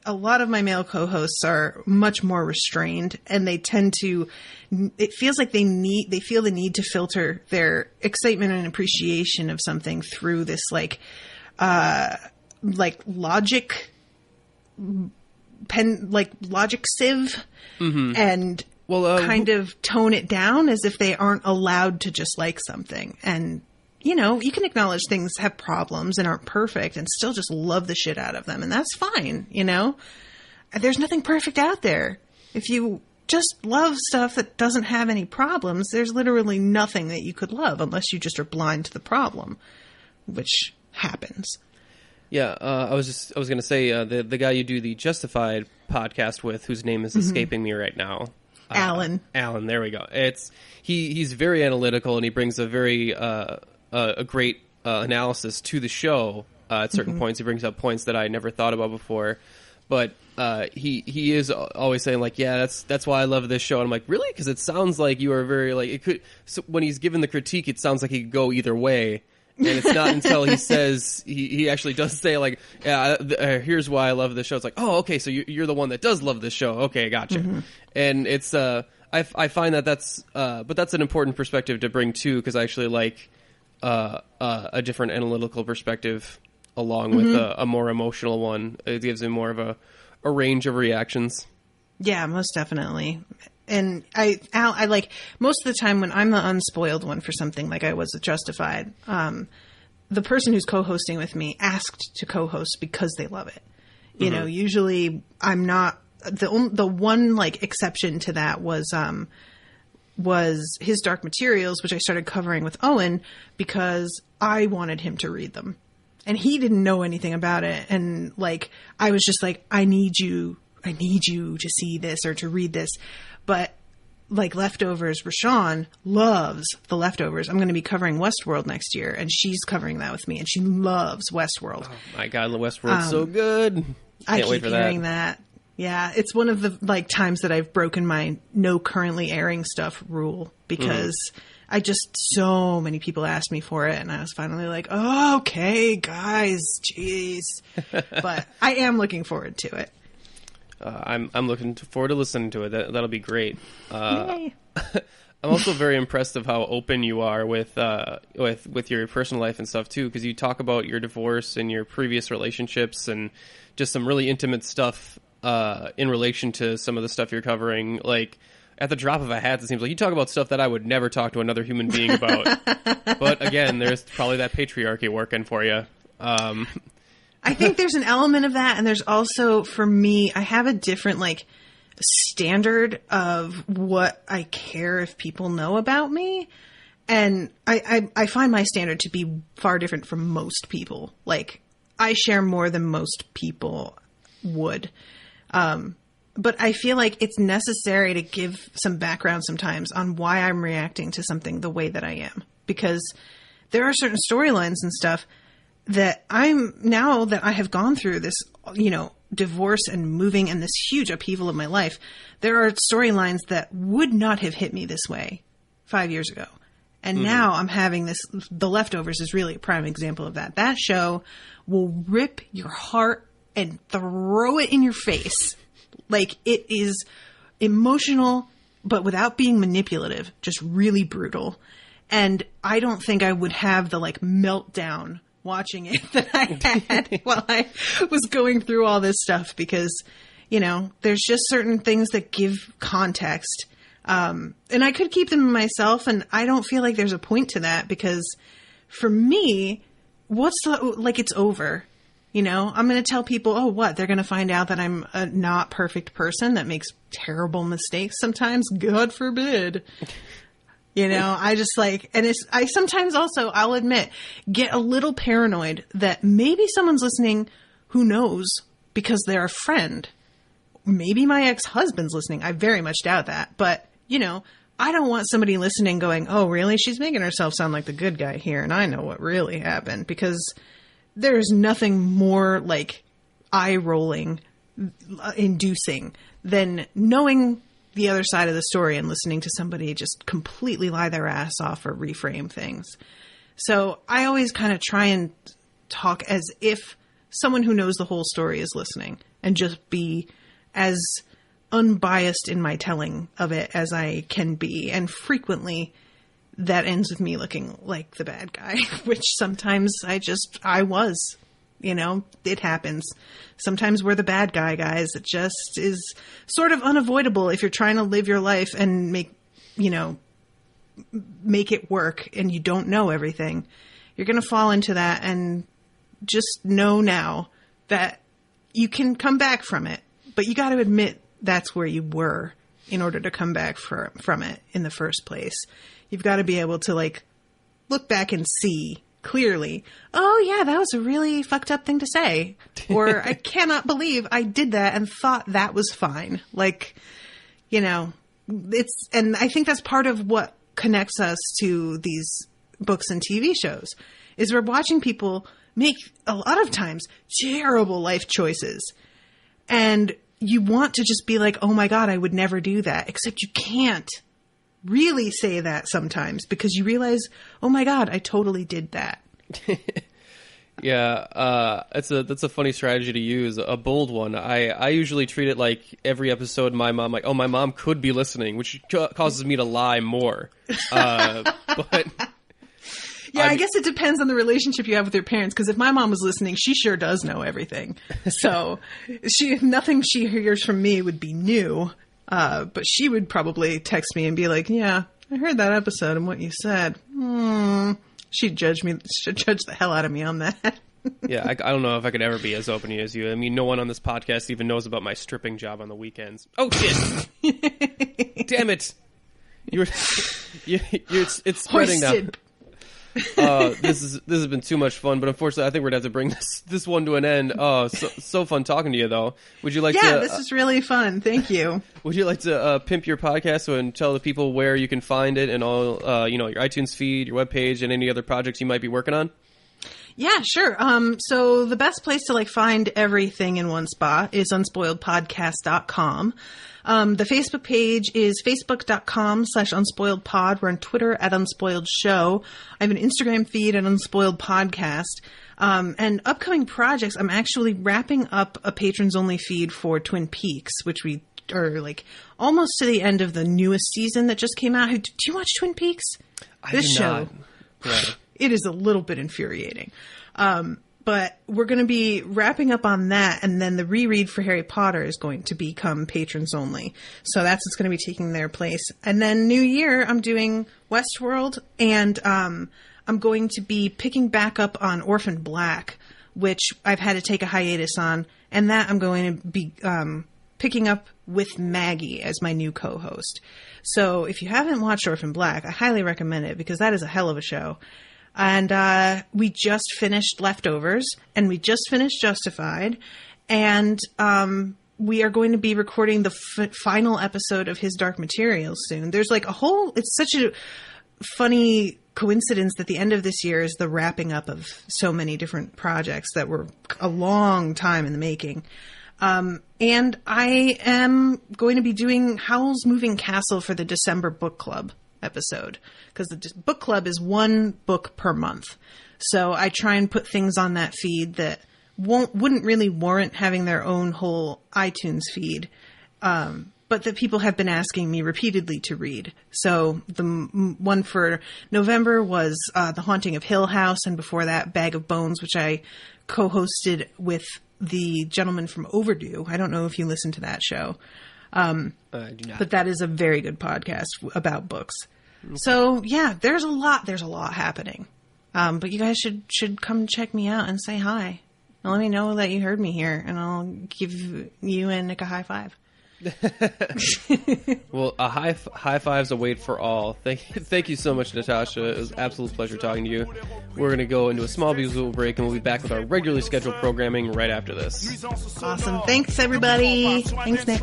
G: a lot of my male co-hosts are much more restrained, and they tend to, it feels like they feel the need to filter their excitement and appreciation of something through this like logic sieve, and kind of tone it down as if they aren't allowed to just like something. And, you know, you can acknowledge things have problems and aren't perfect and still just love the shit out of them. And that's fine, you know? There's nothing perfect out there. If you just love stuff that doesn't have any problems, there's literally nothing that you could love unless you just are blind to the problem, which happens.
C: Yeah, I was going to say, the guy you do the Justified podcast with, whose name is escaping me right now.
G: Alan,
C: there we go. He's very analytical, and he brings a very a great analysis to the show. At certain points, he brings up points that I never thought about before. But he is always saying like, yeah, that's why I love this show. And I'm like, really? Because it sounds like you are very like it could. So when he's given the critique, it sounds like he could go either way. And it's not until he says he actually does say like, yeah, here's why I love this show. It's like, oh, okay, so you're the one that does love this show. Okay, gotcha. And it's I find that's but that's an important perspective to bring too, because I actually like a different analytical perspective along with a more emotional one. It gives him more of a range of reactions. Yeah,
G: most definitely. And I like most of the time when I'm the unspoiled one for something, like I was at Justified, the person who's co-hosting with me asked to co-host because they love it. You know, usually I'm not the one like exception to that was his Dark Materials, which I started covering with Owen because I wanted him to read them, and he didn't know anything about it. And like I was just like, I need you to see this or to read this. But like Leftovers, Rashawn loves The Leftovers. I'm going to be covering Westworld next year, and she's covering that with me, and she loves Westworld.
C: Oh my God, Westworld's so good. Can't wait for that.
G: I keep hearing that. Yeah, it's one of the like times that I've broken my no currently airing stuff rule, because so many people asked me for it, and I was finally like, oh, okay, guys, jeez. But I am looking forward to it.
C: I'm looking forward to listening to it. That'll be great.
G: Yay.
C: I'm also very impressed of how open you are with your personal life and stuff too, because you talk about your divorce and your previous relationships and just some really intimate stuff in relation to some of the stuff you're covering. Like at the drop of a hat, it seems like you talk about stuff that I would never talk to another human being about. But again, there's probably that patriarchy working for you.
G: I think there's an element of that, and there's also, for me, I have a different like standard of what I care if people know about me, and I find my standard to be far different from most people. Like I share more than most people would, but I feel like it's necessary to give some background sometimes on why I'm reacting to something the way that I am, because there are certain storylines and stuff that now that I have gone through this, you know, divorce and moving and this huge upheaval of my life, there are storylines that would not have hit me this way 5 years ago. And now I'm having this, The Leftovers is really a prime example of that. That show will rip your heart and throw it in your face. Like it is emotional, but without being manipulative, just really brutal. And I don't think I would have the like meltdown watching it that I had while I was going through all this stuff, because, you know, there's just certain things that give context. And I could keep them to myself, and I don't feel like there's a point to that, because for me, it's over. You know, I'm going to tell people, oh, what? They're going to find out that I'm a not perfect person that makes terrible mistakes sometimes. God forbid. You know, I just like, and I sometimes also, I'll admit, get a little paranoid that maybe someone's listening who knows because they're a friend. Maybe my ex-husband's listening. I very much doubt that. But, you know, I don't want somebody listening going, oh, really? She's making herself sound like the good guy here, and I know what really happened. Because there's nothing more like eye-rolling inducing than knowing the other side of the story and listening to somebody just completely lie their ass off or reframe things. So I always kind of try and talk as if someone who knows the whole story is listening and just be as unbiased in my telling of it as I can be. And frequently that ends with me looking like the bad guy, which sometimes I was, you know, it happens. Sometimes we're the bad guy, guys. It just is sort of unavoidable if you're trying to live your life and make it work and you don't know everything. You're going to fall into that, and just know now that you can come back from it, but you got to admit that's where you were in order to come back from it in the first place. You've got to be able to like look back and see clearly, oh yeah, that was a really fucked up thing to say. Or I cannot believe I did that and thought that was fine. Like, you know, and I think that's part of what connects us to these books and TV shows is we're watching people make a lot of times terrible life choices. And you want to just be like, oh my God, I would never do that. Except you can't really say that sometimes because you realize, oh my God, I totally did that.
C: Yeah, that's a funny strategy to use, a bold one. I usually treat it like every episode my mom, like, oh, my mom could be listening, which causes me to lie more. But
G: yeah, I guess it depends on the relationship you have with your parents, because if my mom was listening, she sure does know everything. So nothing she hears from me would be new. But she would probably text me and be like, yeah, I heard that episode and what you said. She'd judge the hell out of me on that.
C: Yeah, I don't know if I could ever be as open as you. I mean, no one on this podcast even knows about my stripping job on the weekends. Oh, shit! Damn it! It's spreading now. This has been too much fun, but unfortunately, I think we're gonna have to bring this one to an end. Oh, so fun talking to you, though. Would you like to?
G: Yeah, this is really fun. Thank you.
C: Would you like to pimp your podcast and tell the people where you can find it and all, your iTunes feed, your webpage, and any other projects you might be working on?
G: Yeah, sure. So the best place to find everything in one spot is unspoiledpodcast.com. The Facebook page is facebook.com/unspoiledpod. We're on Twitter at unspoiledshow. I have an Instagram feed at unspoiledpodcast. And upcoming projects, I'm actually wrapping up a patrons only feed for Twin Peaks, which we are almost to the end of the newest season that just came out. Do you watch Twin Peaks? This show.
C: Right.
G: It is a little bit infuriating. But we're going to be wrapping up on that, and then the reread for Harry Potter is going to become patrons only. So that's what's going to be taking their place. And then New Year, I'm doing Westworld, and I'm going to be picking back up on Orphan Black, which I've had to take a hiatus on, and that I'm going to be picking up with Maggie as my new co-host. So if you haven't watched Orphan Black, I highly recommend it, because that is a hell of a show. And we just finished Leftovers, and we just finished Justified, and we are going to be recording the final episode of His Dark Materials soon. There's it's such a funny coincidence that the end of this year is the wrapping up of so many different projects that were a long time in the making. And I am going to be doing Howl's Moving Castle for the December book club episode, because the book club is one book per month. So I try and put things on that feed that wouldn't really warrant having their own whole iTunes feed, but that people have been asking me repeatedly to read. So the one for November was The Haunting of Hill House, and before that, Bag of Bones, which I co-hosted with the gentleman from Overdue. I don't know if you listen to that show.
C: I do not.
G: But that is a very good podcast about books. Okay. So yeah, there's a lot happening. But you guys should come check me out and say hi. And let me know that you heard me here, and I'll give you and Nick a high five.
C: Well, a high fives await for all. Thank you so much, Natasha. It was an absolute pleasure talking to you. We're going to go into a small musical break, and we'll be back with our regularly scheduled programming right after this.
G: Awesome. Thanks, everybody. Thanks, Nick.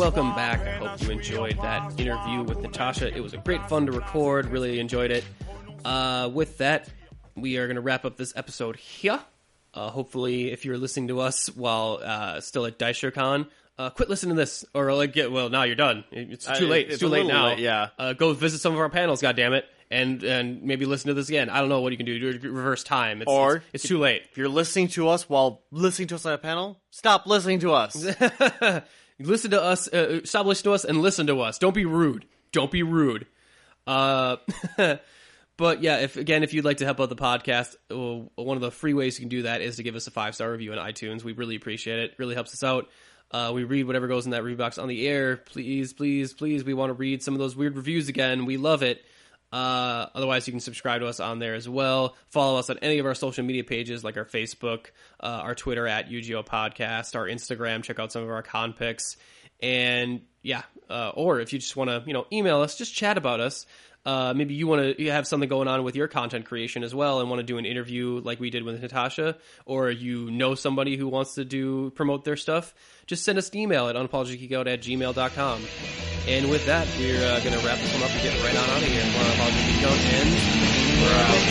C: welcome back. I hope you enjoyed that interview with Natasha. It was a great fun to record. Really enjoyed it. With that, we are going to wrap up this episode here. Hopefully, if you're listening to us while still at Daisho Con, quit listening to this, or now you're done. It's too late. It's too late now.
B: Late, yeah.
C: Go visit some of our panels, goddammit, and maybe listen to this again. I don't know what you can do. Reverse time. It's too late.
B: If you're listening to us while listening to us on a panel, stop listening to us.
C: Listen to us. Stop listening to us and listen to us. Don't be rude. Don't be rude. But yeah, if you'd like to help out the podcast, one of the free ways you can do that is to give us a 5-star review on iTunes. We really appreciate it. It really helps us out. We read whatever goes in that review box on the air. Please, please, please. We want to read some of those weird reviews again. We love it. Otherwise, you can subscribe to us on there as well. Follow us on any of our social media pages, like our Facebook, our Twitter at UGO Podcast, our Instagram. Check out some of our con pics. And yeah, or if you just want to, email us, just chat about us. Maybe you have something going on with your content creation as well and want to do an interview like we did with Natasha, or you know somebody who wants to promote their stuff, just send us an email at unapologeticgeekout@gmail.com. And with that, we're going to wrap this one up and get right on out of here. More Unapologetic Geek Out, and we're out.